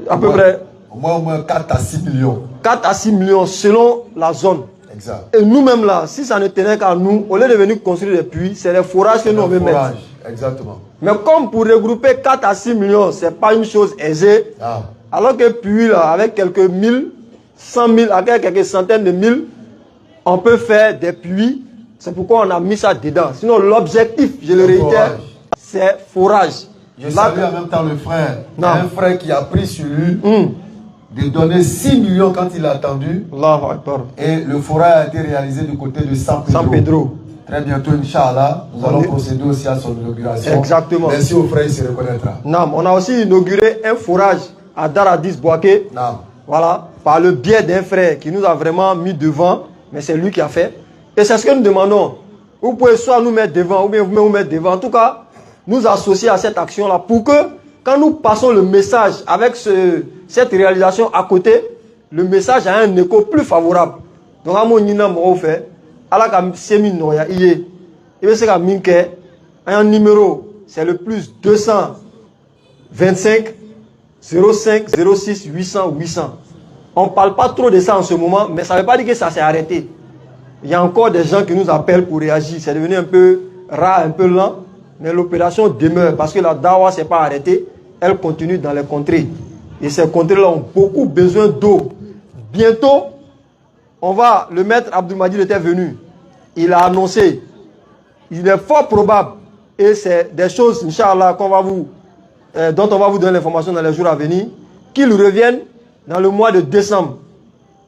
À peu près. Au moins 4 à 6 millions. 4 à 6 millions selon la zone. Exact. Et nous-mêmes là, si ça ne tenait qu'à nous, au lieu de venir construire des puits, c'est les forages que nous on veut mettre. Exactement. Mais comme pour regrouper 4 à 6 millions, ce n'est pas une chose aisée. Ah. Alors que puits là, avec quelques 1000, 100 000, avec quelques centaines de mille, on peut faire des puits. C'est pourquoi on a mis ça dedans. Sinon, l'objectif, je le réitère, c'est forage. Je salue en même temps le frère. Non. Un frère qui a pris sur lui de donner 6 millions quand il a attendu. Et le forage a été réalisé du côté de San Pedro. Très bientôt, Inch'Allah, nous allons procéder aussi à son inauguration. Exactement. Merci au frère, il se reconnaîtra. Non, on a aussi inauguré un forage à Daradis Boaké. Voilà, par le biais d'un frère qui nous a vraiment mis devant, mais c'est lui qui a fait. Et c'est ce que nous demandons. Vous pouvez soit nous mettre devant, ou bien vous nous mettre devant. En tout cas, nous associer à cette action-là pour que, quand nous passons le message avec cette réalisation à côté, le message a un écho plus favorable. Donc, à mon Nina Moro fait, à la Semi Noya, il y a un numéro, c'est le plus 225 05 06 800 800. On ne parle pas trop de ça en ce moment, mais ça ne veut pas dire que ça s'est arrêté. Il y a encore des gens qui nous appellent pour réagir. C'est devenu un peu rare, un peu lent, mais l'opération demeure parce que la dawa ne s'est pas arrêtée. Elle continue dans les contrées. Et ces contrées-là ont beaucoup besoin d'eau. Bientôt, on va, le maître Abdoumadil était venu. Il a annoncé. Il est fort probable, et c'est des choses, Inch'Allah, dont on va vous donner l'information dans les jours à venir, qu'il revienne dans le mois de décembre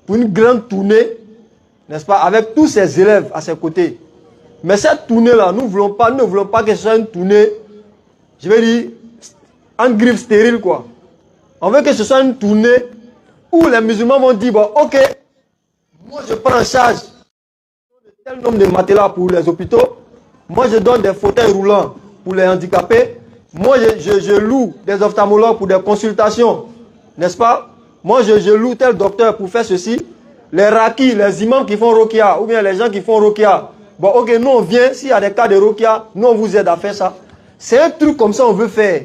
pour une grande tournée, n'est-ce pas, avec tous ses élèves à ses côtés. Mais cette tournée-là, nous ne voulons pas que ce soit une tournée, je vais dire, en griffe stérile, quoi. On veut que ce soit une tournée où les musulmans vont dire, bon, ok, moi je prends en charge tel nombre de matelas pour les hôpitaux, moi je donne des fauteuils roulants pour les handicapés, moi je loue des ophtalmologues pour des consultations, n'est-ce pas? Moi je loue tel docteur pour faire ceci. Les rakis, les imams qui font rokia, ou bien les gens qui font rokia, bon ok, nous on vient, s'il y a des cas de rokia, nous on vous aide à faire ça. C'est un truc comme ça on veut faire.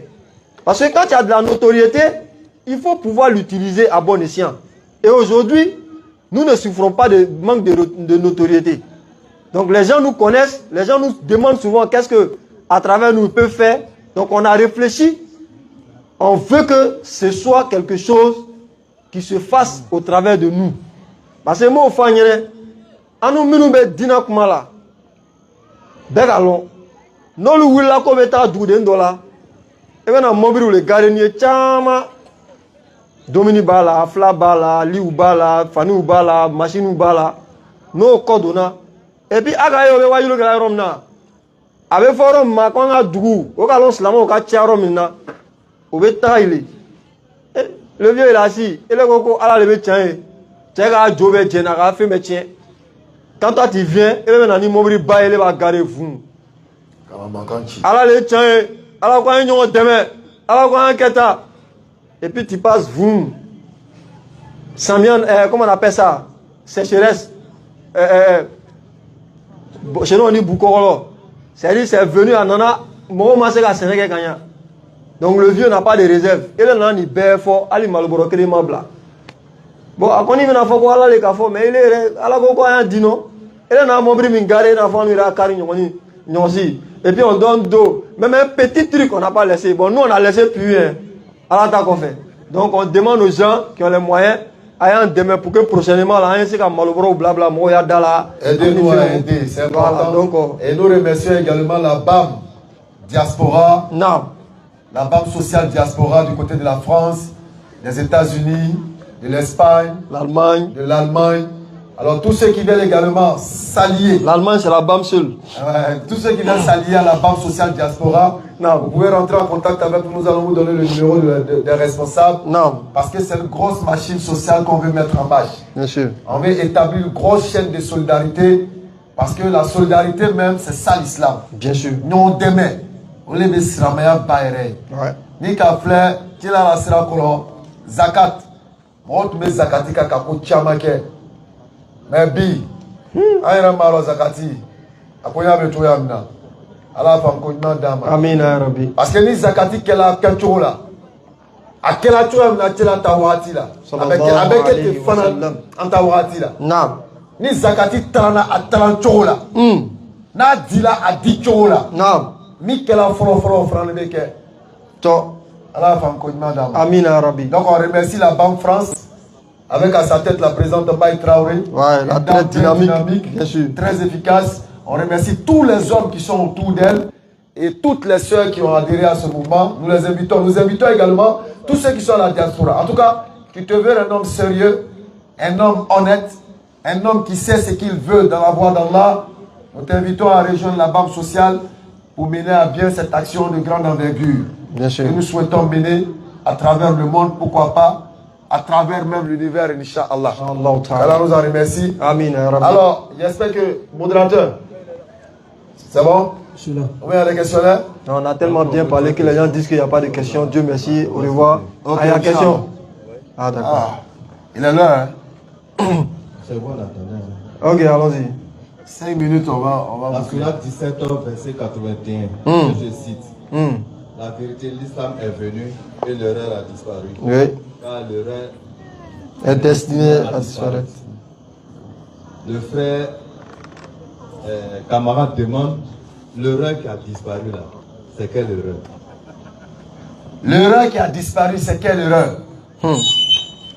Parce que quand il y a de la notoriété, il faut pouvoir l'utiliser à bon escient. Et aujourd'hui, nous ne souffrons pas de manque de notoriété. Donc les gens nous connaissent, les gens nous demandent souvent qu'est-ce que à travers nous peuvent faire. Donc on a réfléchi, on veut que ce soit quelque chose qui se fasse au travers de nous. Parce que moi, on nous minube dina kumala. Begalon. Non le willa ko beta duden dola. E bena mobiru le garenier chama. Domini bala, fla bala, liu bala, fanu bala, machine bala. No kodona. Et puis aga yo be wayulu ga romna. Abe forum ma ko nga dugu. O ka lon slamo o ka tiaro minna. O be taile. Le vieux il a assis. Et le coco ala le be tien. Quand toi tu viens, et même dans l'immobile bas, il va garder vous. Alors les tiens, alors quoi ils ont demain, alors quoi un keta, et puis tu passes vous. Samian, comment on appelle ça? Sécheresse. Chez nous on dit Boukoro. C'est-à-dire c'est venu à Nana, mon massé à Sénégal gagnant. Donc le vieux n'a pas de réserve. Et là il est fort, Ali Malboro que les mabla. Bon, à quoi il vient à faire quoi là les cafés, mais il est à la quoi un dino. Et là, on a mon bris mingaré, on a fait un carré, et puis on donne d'eau. Même un petit truc qu'on n'a pas laissé. Bon, nous on a laissé plus rien. À la qu'on fait. Donc on demande aux gens qui ont les moyens, à un demain pour que prochainement, là, ainsi qu'à Malboro ou blabla, Moya Dala. Aidez-nous à aider, c'est important. Voilà, donc, et nous remercions également la BAM Diaspora. Non. La BAM Sociale Diaspora du côté de la France, des États-Unis, de l'Espagne, l'Allemagne, de l'Allemagne, Alors tous ceux qui veulent également s'allier. L'Allemagne, c'est la BAM seule. Tous ceux qui veulent s'allier à la Banque sociale diaspora, vous pouvez rentrer en contact avec nous. Nous allons vous donner le numéro des responsables. Parce que c'est une grosse machine sociale qu'on veut mettre en marche. Bien sûr. On veut établir une grosse chaîne de solidarité. Parce que la solidarité même, c'est ça l'islam. Bien sûr. Nous on demet. On les met sur la meilleure baïre. Ni qu'à fleur, qui l'a la sera colon. Zakat. Moi, tu mets zakati kako tchamake. Mais bi. Aïra malo zakati. Akoya beto yamna. Allah fam ko na dama. Amin ya Rabbi. Parce que ni zakati kela kachola. Akela chola na tela tawati la. Avec tes fana antawati la. Naam. Ni zakati tarana atalan chola. Na dila adi chola. Naam. Ni kela foro frane beke. To. Allah fam ko na dama. Amin ya Rabbi. Donc on remercie la Banque France. Avec à sa tête la présidente Baye Traoré. Ouais, la très dynamique, bien sûr. Très efficace. On remercie tous les hommes qui sont autour d'elle et toutes les sœurs qui ont adhéré à ce mouvement. Nous les invitons. Nous invitons également tous ceux qui sont à la diaspora. En tout cas, qui te veulent un homme sérieux, un homme honnête, un homme qui sait ce qu'il veut dans la voie d'Allah. Nous t'invitons à rejoindre la Banque sociale pour mener à bien cette action de grande envergure. Bien sûr. Que nous souhaitons mener à travers le monde, pourquoi pas, à travers même l'univers, Inch'Allah. Allah nous en remercie. Amin. Alors, j'espère que, modérateur, c'est bon? Je suis là. On a des questions là? Non, on a tellement bien parlé que les gens disent qu'il n'y a pas de questions. Dieu merci, au revoir. Okay, il y a question? Ah, d'accord. Il est là, hein? C'est bon, attendez. Ok, allons-y. 5 minutes, on va La vous Sourate 17, verset 81, je cite. La vérité, l'islam est venu et l'erreur a disparu. Oui. Car l'erreur est destinée à disparaître. Le frère camarade demande l'erreur qui a disparu là. C'est quelle erreur? L'erreur qui a disparu, c'est quelle erreur?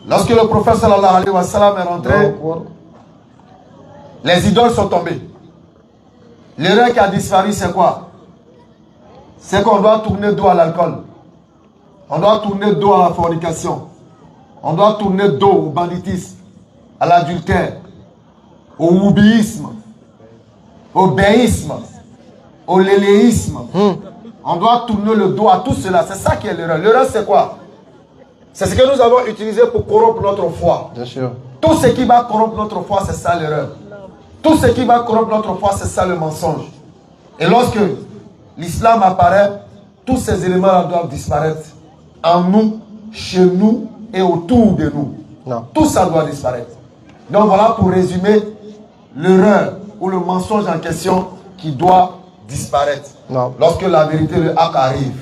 Lorsque le prophète sallallahu alayhi wa sallam est rentré, les idoles sont tombées. L'erreur qui a disparu, c'est quoi? C'est qu'on doit tourner dos à l'alcool. On doit tourner dos à la fornication. On doit tourner dos au banditisme, à l'adultère, au wubisme, au béisme, au léléisme. On doit tourner le dos à tout cela. C'est ça qui est l'erreur. L'erreur, c'est quoi? C'est ce que nous avons utilisé pour corrompre notre foi. Bien sûr. Tout ce qui va corrompre notre foi, c'est ça l'erreur. Tout ce qui va corrompre notre foi, c'est ça le mensonge. Et lorsque l'islam apparaît, tous ces éléments-là doivent disparaître en nous, chez nous et autour de nous. Non. Tout ça doit disparaître. Donc voilà pour résumer l'erreur ou le mensonge en question qui doit disparaître. Non. Lorsque la vérité, le haq arrive.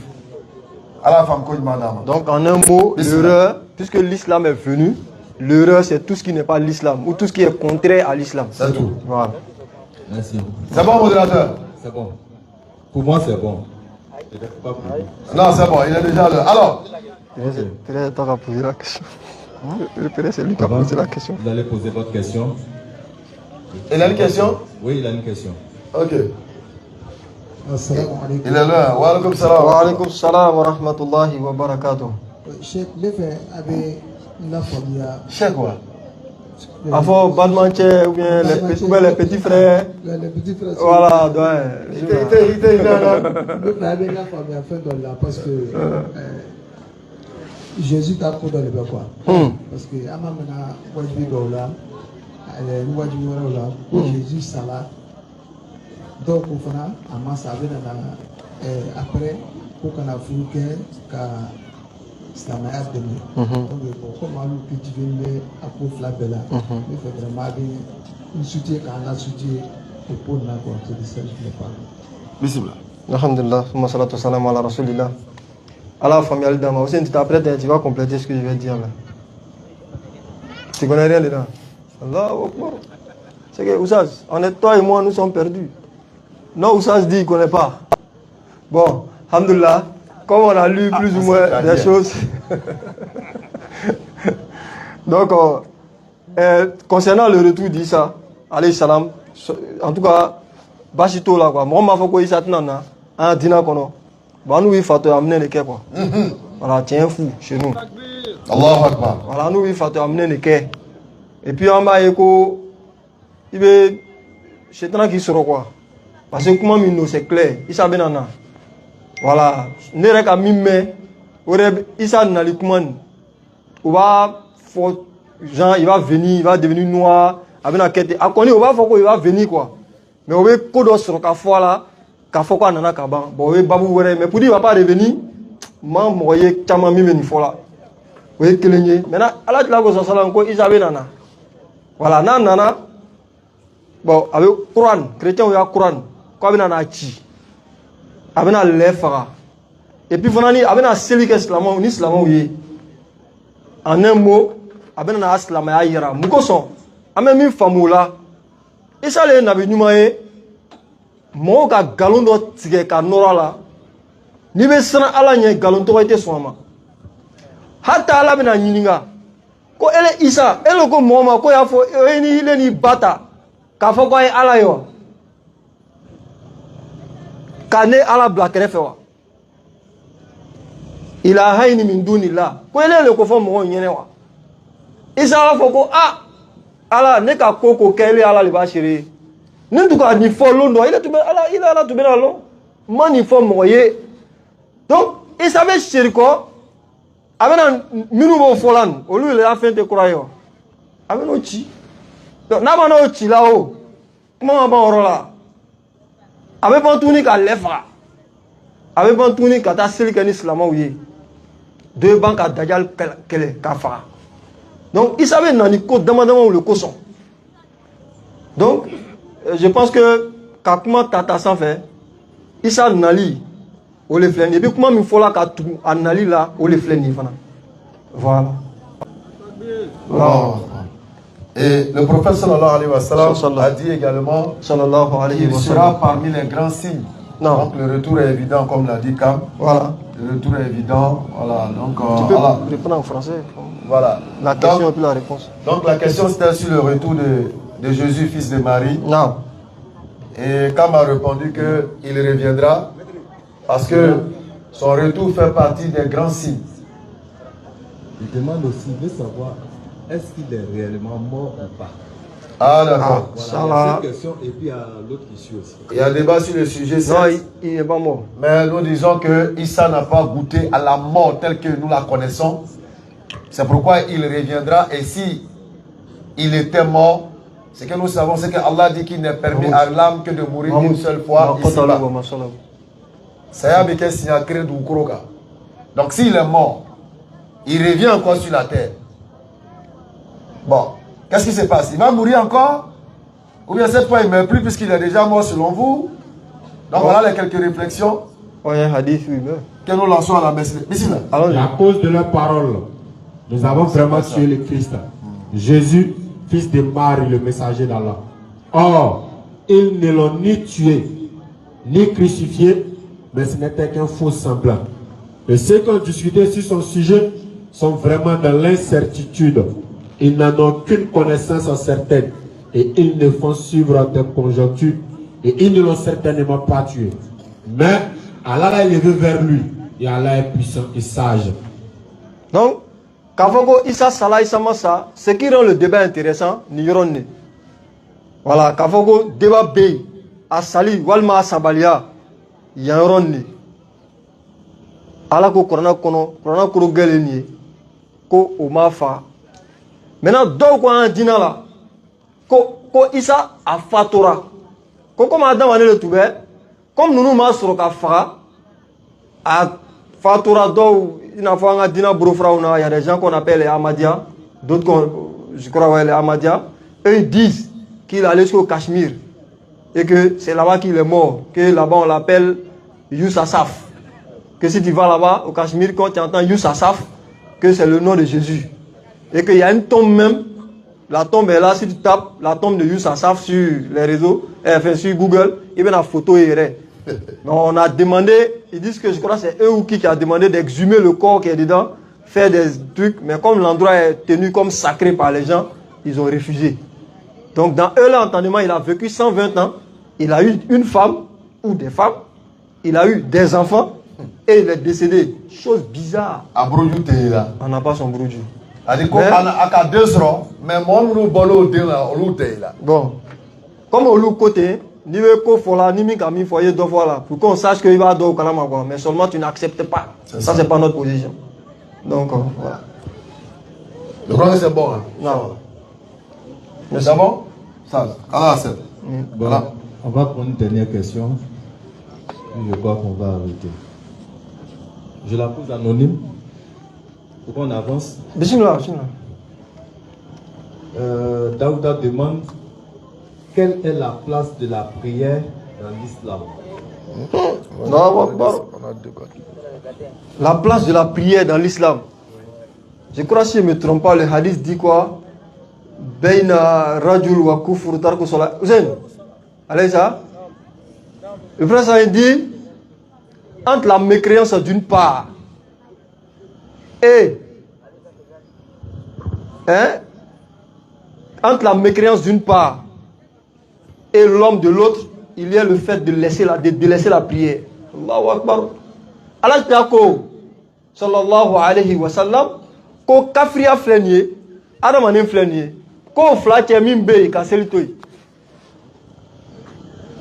À la femme madame. Donc en un mot, l'erreur, puisque l'islam est venu, l'erreur c'est tout ce qui n'est pas l'islam ou tout ce qui est contraire à l'islam. C'est tout. Voilà. Merci. C'est bon, modérateur? C'est bon. Pour moi, c'est bon. Peut-être pas pour vous. Non, c'est bon, il est déjà là. Alors, Peut-être tu as posé la question. Peut-être c'est lui qui a posé la question. Vous allez poser votre question. il a une question? Oui, il a une question. Ok. Assalamu alaikum. Il est là. Wa alaikum salam. Wa alaikum salam wa rahmatullahi wa barakatuh. Cheikh, ne fɛ a bɛ n lafaamuya. Cheikh quoi? A fɔ balimancɛ ou bien les petits frères. Les petits frères. Voilà, ouais. Il était là. Ne fɛ a bɛ n lafaamuya fɛn dɔ la parce que Jésus ka ko dɔ de bɛ quoi. Parce que an ma mɛna wajibi dɔw la ni wajibi wɛrɛw la ko Jésus sala dɔw ko fana a ma sa a bɛ na après ko kana furu kɛ ka silamɛya dɛmɛ. Donc bon comme alu cultivé bɛ a ko fila bɛɛ la ne fɛ vraiment a bɛ n soutien k'an la soutien o ko na quoi c'est ça je voulais parler. Bismillah. Alhamdulillah, wa salatu wa salam ala rasulillah. Allah familial dama. Aussi, tu t'apprêtes, tu vas compléter ce que je vais dire là. Tu connais rien dedans. Allah Akbar. C'est que Oussaz, on est toi et moi, nous sommes perdus. Non, Oussaz dit qu'il ne connaît pas. Bon, alhamdulillah, comme on a lu plus ou moins des choses. Donc, concernant le retour d'Issa, alayhi salam, en tout cas, Bachito là quoi, moi m'a fait quoi Issa tenana, un dîner kono. Bah nous il faut te amener les quais quoi. Voilà, tiens fou chez nous. Allahu Akbar. Voilà, nous il faut te amener les quais. Et puis en bas éco, il veut c'est un qui sera quoi parce que comment nous c'est clair il savait nana voilà ne reka mime il s'en a comment on va Jean il va venir il va devenir noir avec la quête à connaître on va faut qu'il va venir quoi mais on veut qu'on sur la foi là qu'à faut qu'on nana kaban bon oui babou mais pour dire il va pas revenir moi moyen chama mime ni faut là oui kelenye maintenant Allah la go ça là encore ils avaient nana voilà nana bon avec Coran chrétien il y a Coran quoi avec nana chi avec na lefara et puis venani avec na seli que islam ni islam oui en un mot avec na islam ya yira muko son ame mi famula et ça les nabi numaye mo ka galon do tige ka nora la ni be sana ala nye galon to ite soma hatta ala bena nyininga ko ele isa ele ko moma ko ya fo eni ile ni bata ka fo ko ala yo kane ala blakere fe wa ila hayni min dunillah ko ele ko fo mo nyene wa isa wa fo ko ala ne ka koko kele ala le ba shiri ni tu ka ni fo londo ile tu be ala tu be na lo mani fo mo ye donc il savait shiri ko amena minu bo folan olu le a fait te croyo amena ochi donc na ma no ochi la o comment ba oro la avec pas tourner ka lefa avec pas tourner ka ta sel kan islam ouye deux banques à dajal kele ka fa donc il savait nani ko damadama le coson donc je pense que ka kuma tata sans faire isa nali o le fleni et puis comment il faut là ka tu anali là o le fleni fana voilà et le prophète sallallahu alayhi wa sallam a dit également qu'il sera parmi les grands signes. Non. Donc le retour est évident comme l'a dit Kam. Voilà. Le retour est évident. Voilà. Donc tu peux répondre en français. Voilà. La question et puis la réponse. Donc la question c'était sur le retour de Jésus fils de Marie. Non. Et Kam a répondu qu'il reviendra parce que son retour fait partie des grands signes. Il demande aussi de savoir est-ce qu'il est réellement mort ou pas. Ah d'accord. Voilà, cette question et puis il y a l'autre issue aussi. Il y a un débat sur le sujet. Non, il n'est pas mort. Mais nous disons que Issa n'a pas goûté à la mort telle que nous la connaissons. C'est pourquoi il reviendra. Et si il était mort, ce que nous savons, c'est que Allah dit qu'il n'est permis à l'âme que de mourir une seule fois ici-bas. Ça y a bien signé du Kuroga. Donc s'il est mort, il revient encore sur la terre. Bon, qu'est-ce qui se passe? Il va mourir encore? Ou bien cette fois il ne meurt plus puisqu'il est déjà mort selon vous? Donc voilà les quelques réflexions que nous lançons à la messe. À cause de leur parole, nous avons vraiment tué le Christ. Jésus, fils de Marie, le messager d'Allah. Or, ils ne l'ont ni tué, ni crucifié, mais ce n'était qu'un faux semblant. Et ceux qui ont discuté sur son sujet sont vraiment dans l'incertitude. Ils n'en ont aucune connaissance certaine. Et ils ne font suivre des conjonctures. Et ils ne l'ont certainement pas tué. Mais Allah est levé vers lui. Et Allah est puissant et sage. Donc, Kavogo Issa Salah Issa Massa, ce qui rend le débat intéressant, Niron. Voilà, Kavogo débat B, Asali, Walma Sabalia, Yanron. Allah ko Corona Kuro Geleni, Ko Omafa. Maintenant, donc, on a dit là, Ko Issa a Fatora. Comme Adam a le Toubé, comme nous nous massons à Fara, à Fatora, il y a des gens qu'on appelle les Ahmadiyya, d'autres, je crois, les Ahmadiyya. Eux, ils disent qu'il allait jusqu'au Cachemire et que c'est là-bas qu'il est mort, que là-bas on l'appelle Youssasaf. Que si tu vas là-bas au Cachemire, quand tu entends Youssasaf, que c'est le nom de Jésus. Et qu'il y a une tombe même, la tombe est là, si tu tapes la tombe de Youssasaf sur les réseaux, enfin sur Google, il y a une photo et on a demandé, ils disent que je crois que c'est eux ou qui a demandé d'exhumer le corps qui est dedans, faire des trucs, mais comme l'endroit est tenu comme sacré par les gens, ils ont refusé. Donc dans eux l'entendement, il a vécu 120 ans, il a eu une femme ou des femmes, il a eu des enfants et il est décédé. Chose bizarre. On n'a pas son broudjou. Bon, Comme au côté, ni le kofola, ni mi kami foyer deux fois là, pour qu'on sache qu'il va au kalama, mais seulement tu n'acceptes pas. Ça, c'est pas notre position. Donc, voilà. Le Coran, c'est bon. Hein? Non. C'est bon? Ça, ah, c'est Bon, voilà. on va prendre une dernière question. Je crois qu'on va arrêter. Je la pose anonyme. Pour qu'on avance. Bismillah. Daouda demande quelle est la place de la prière dans l'islam. La place de la prière dans l'islam. Je crois, si je ne me trompe pas, le hadith dit quoi? Beina rajul wa kufur tarku salat. Hussein, allez ça. Le frère ça dit entre la mécréance d'une part et entre la mécréance d'une part et l'homme de l'autre, il y a le fait de laisser la prière. Allahu Akbar. Allah Tako sallallahu alayhi wa sallam ko kafria flenier adamanen flenier ko flache mimbe ka selitoy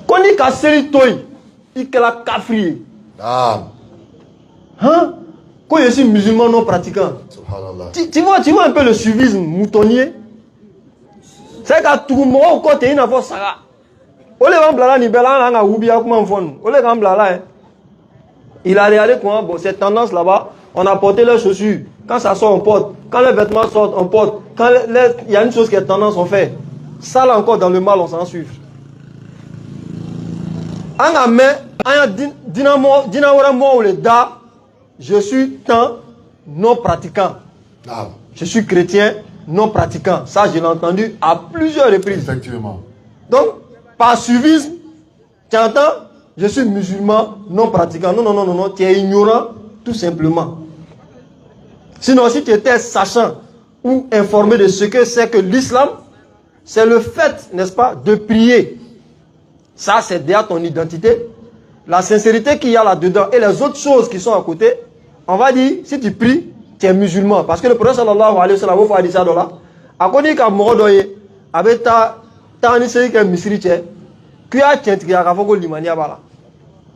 ko ni ka selitoy ikela kafri hein ko je suis musulman non pratiquant. Subhanallah. Tu vois un peu le suivisme moutonnier. C'est qu'à tout le monde côté il n'a pas ça. Ole ramblala ni bela nga ubia kuma mfon. Ole ramblala il a regardé comment bon cette tendance là-bas, on a porté leurs chaussures. Quand ça sort on porte, quand les vêtements sortent on porte. Quand il y a une chose qui est tendance on fait. Ça là encore dans le mal on s'en suit. Anga me aya dinamo mo le da je suis tant non pratiquant. Je suis chrétien non pratiquant. Ça je l'ai entendu à plusieurs reprises. Effectivement. Donc par suivisme, tu entends? Je suis musulman non pratiquant. Non, tu es ignorant tout simplement. Sinon, si tu étais sachant ou informé de ce que c'est que l'islam, c'est le fait, n'est-ce pas, de prier. Ça, c'est déjà ton identité. La sincérité qu'il y a là-dedans et les autres choses qui sont à côté, on va dire, si tu pries, tu es musulman. Parce que le prophète sallallahu alayhi wa sallam, il faut dire ça dans là. À côté qu'à Morodoye, avec ta anisei qui est misri, qui a tiens qui a fait limania bala.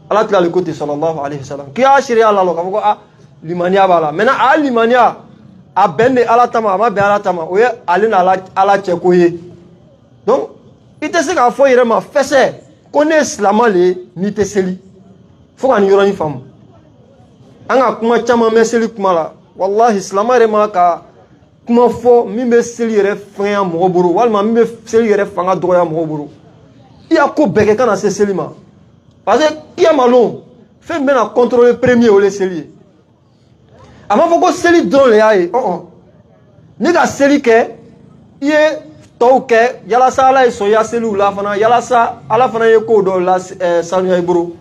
Allah tu as le côté sallallahu alayhi wa sallam. Qui a chéré Allah le kafoko a limania bala. Maintenant à limania a bende Allah tama ma be Allah tama. Oye alina Allah tchekoye. Donc il te sait qu'à fois il m'a fait ça. Connaît islam le ni te seli. Faut qu'on y aura une femme. Anga kuma chama meseli kuma la. Wallahi islam rema ka kuma fo mimbe seli re fanya mogoburu. Walma mimbe seli re fanga doya mogoburu. Il y a quoi beke quand on s'est selima. Parce que qui a malon fait bien à contrôler premier ou les celliers. Avant faut que celli dans les aïe. Ni ka celli que il est tôt que yala sa la soya cellou la fana yala sa ala fana yeko do la sanuya ibro.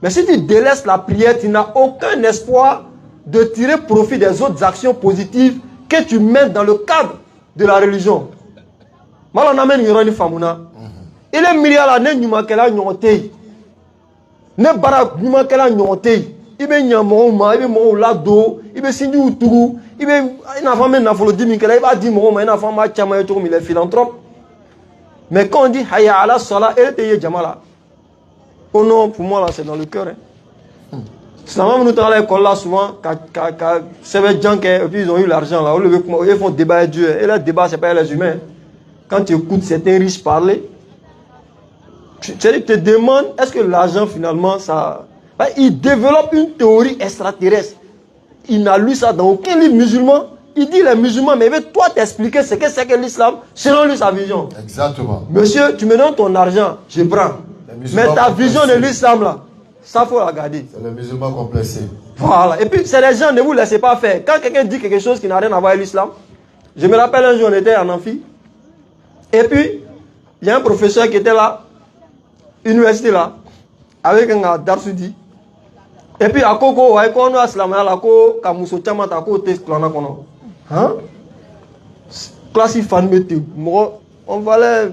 Mais si tu délaisses la prière, tu n'as aucun espoir de tirer profit des autres actions positives que tu mènes dans le cadre de la religion. Mal on amène une famuna. Il est milliard là ne nyuma kela nyote. Ne bara nyuma kela nyote. Ibe nyamo ma ibe mo la do, ibe sindi uturu, ibe ina femme na folo 10 000 kela iba 10 mo ma ina femme ma chama yo il est philanthrope. Mais quand on dit hayya ala salat, elle était jamala. Oh non, pour moi là c'est dans le cœur. Ça va nous travailler l'école là souvent c'est des gens qui et puis ils ont eu l'argent là, ils font débat Dieu et le débat c'est pas les humains. Quand tu écoutes certains riches parler, tu te demandes, est-ce que l'argent finalement, ça... Il développe une théorie extraterrestre. Il n'a lu ça dans aucun livre musulman. Il dit les musulmans, mais il veut toi t'expliquer ce que c'est que l'islam, selon lui sa vision. Exactement. Monsieur, tu me donnes ton argent, je prends. Mais ta vision de l'islam là, ça faut la garder. C'est le musulman complexé. Voilà. Et puis, c'est les gens, ne vous laissez pas faire. Quand quelqu'un dit quelque chose qui n'a rien à voir avec l'islam, je me rappelle un jour, on était en amphi. Et puis, il y a un professeur qui était là, université là, avec un Darsoudi. Et puis, à Koko, à Koko, à Slamana, à Koko, à Mousso Tchamata, à Koko, test, hein? Classe fan on valait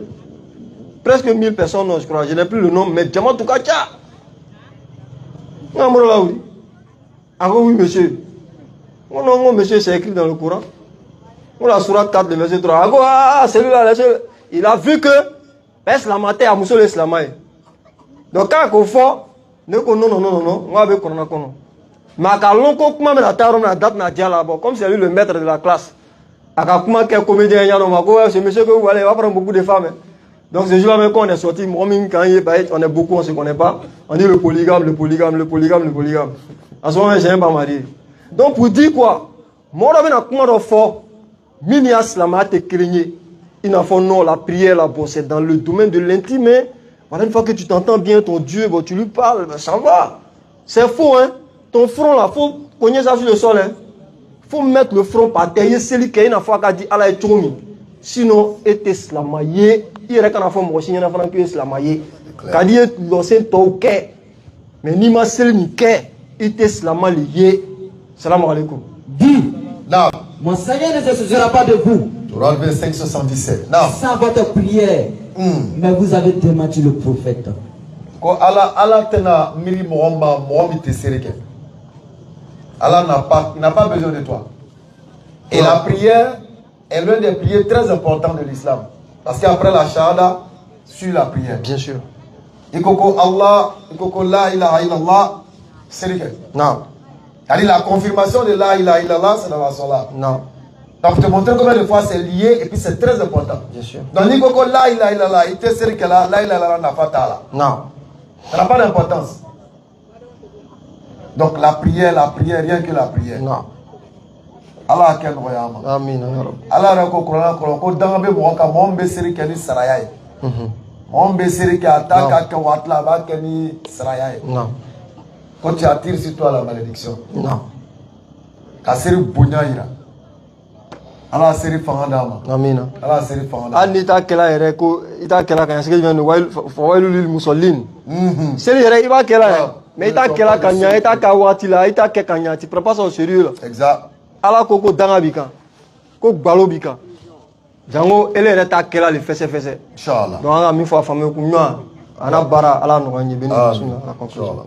presque 1000 personnes, je crois. Je n'ai plus le nom, mais Djama Toukacha. Ah oui, monsieur. Non, monsieur, c'est écrit dans le Coran. On a surat 4, le verset 3. Ah, celui-là, il a vu que Islam te a muso le Islam. Donc quand on fait, ne ko non, on va avec corona kono. Mais quand l'on comment me la terre on a date na dia là-bas, comme c'est lui le maître de la classe. Aka comment quel comédien y a non ma ce monsieur que vous allez va prendre beaucoup de femmes. Donc ce jour-là même quand on est sorti, moi quand il est on est beaucoup, on se connaît pas. On dit le polygame. À ce moment j'ai pas marié. Donc pour dire quoi, moi on a comment on fait, mini Islam te craigner. Il n'a pas non la prière là, bon, c'est dans le domaine de l'intime. Voilà, une fois que tu t'entends bien ton Dieu, bon, tu lui parles, ben, ça va. C'est faux, hein. Ton front là, faut cogner ça sur le sol, hein. Faut mettre le front par terre. C'est celui qui a une fois qu'a dit Allah est choumi. Sinon, était slamaye. Il y a qu'un enfant moi, il y a un enfant qui est slamaye. Qu'a dit l'ancien toquet. Mais ni ma seule ni qu'est, il était slamaye. Salam alaikum. Dis, Non. mon Seigneur ne se souciera pas de vous. Torah 25:77. Non. Sans votre prière. Mais vous avez démenti le prophète. Ko Allah tena miri mohomba mohomi te sereke. Allah n'a pas besoin de toi. Et la prière est l'un des prières très importants de l'islam. Parce qu'après la shahada, suit la prière. Bien sûr. Ikoko Allah, ikoko la ilaha illallah, sereke. Non. C'est-à-dire la confirmation de la ilaha illallah, c'est dans la salat. Non. Donc, pour te montrer combien de fois c'est lié et puis c'est très important. Bien sûr. Donc, Nikoko, la ilaha illallah, il te sert que la ilaha illallah n'a pas tala. Non. Ça n'a pas d'importance. Donc, la prière, rien que la prière. Non. Allah a quel royaume. Amin. Allah a ko Quran ko dangabe mo ka mo mbe seri ke ni saraya. Mo mbe seri ke ataka ke watla ba ke ni saraya. Non. Quand tu attires sur toi la malédiction. Non. Ka seri bonya ira. Allah seri fangandama. Amina. Allah seri fangandama. Anita kela yere ko ita kela kan sike jwen wailu lil musallin. Seri yere iba kela mais ita kela kanya ita ka watila ita ke kanya tu prends pas ça au sérieux là. Exact. Ala koko danga bika. Ko gbalo bika. Jango ele yere ta kela le fesse. Inshallah. Donc on a mis fois famille ku nwa ana bara ala no ganye beni sunna la conclusion.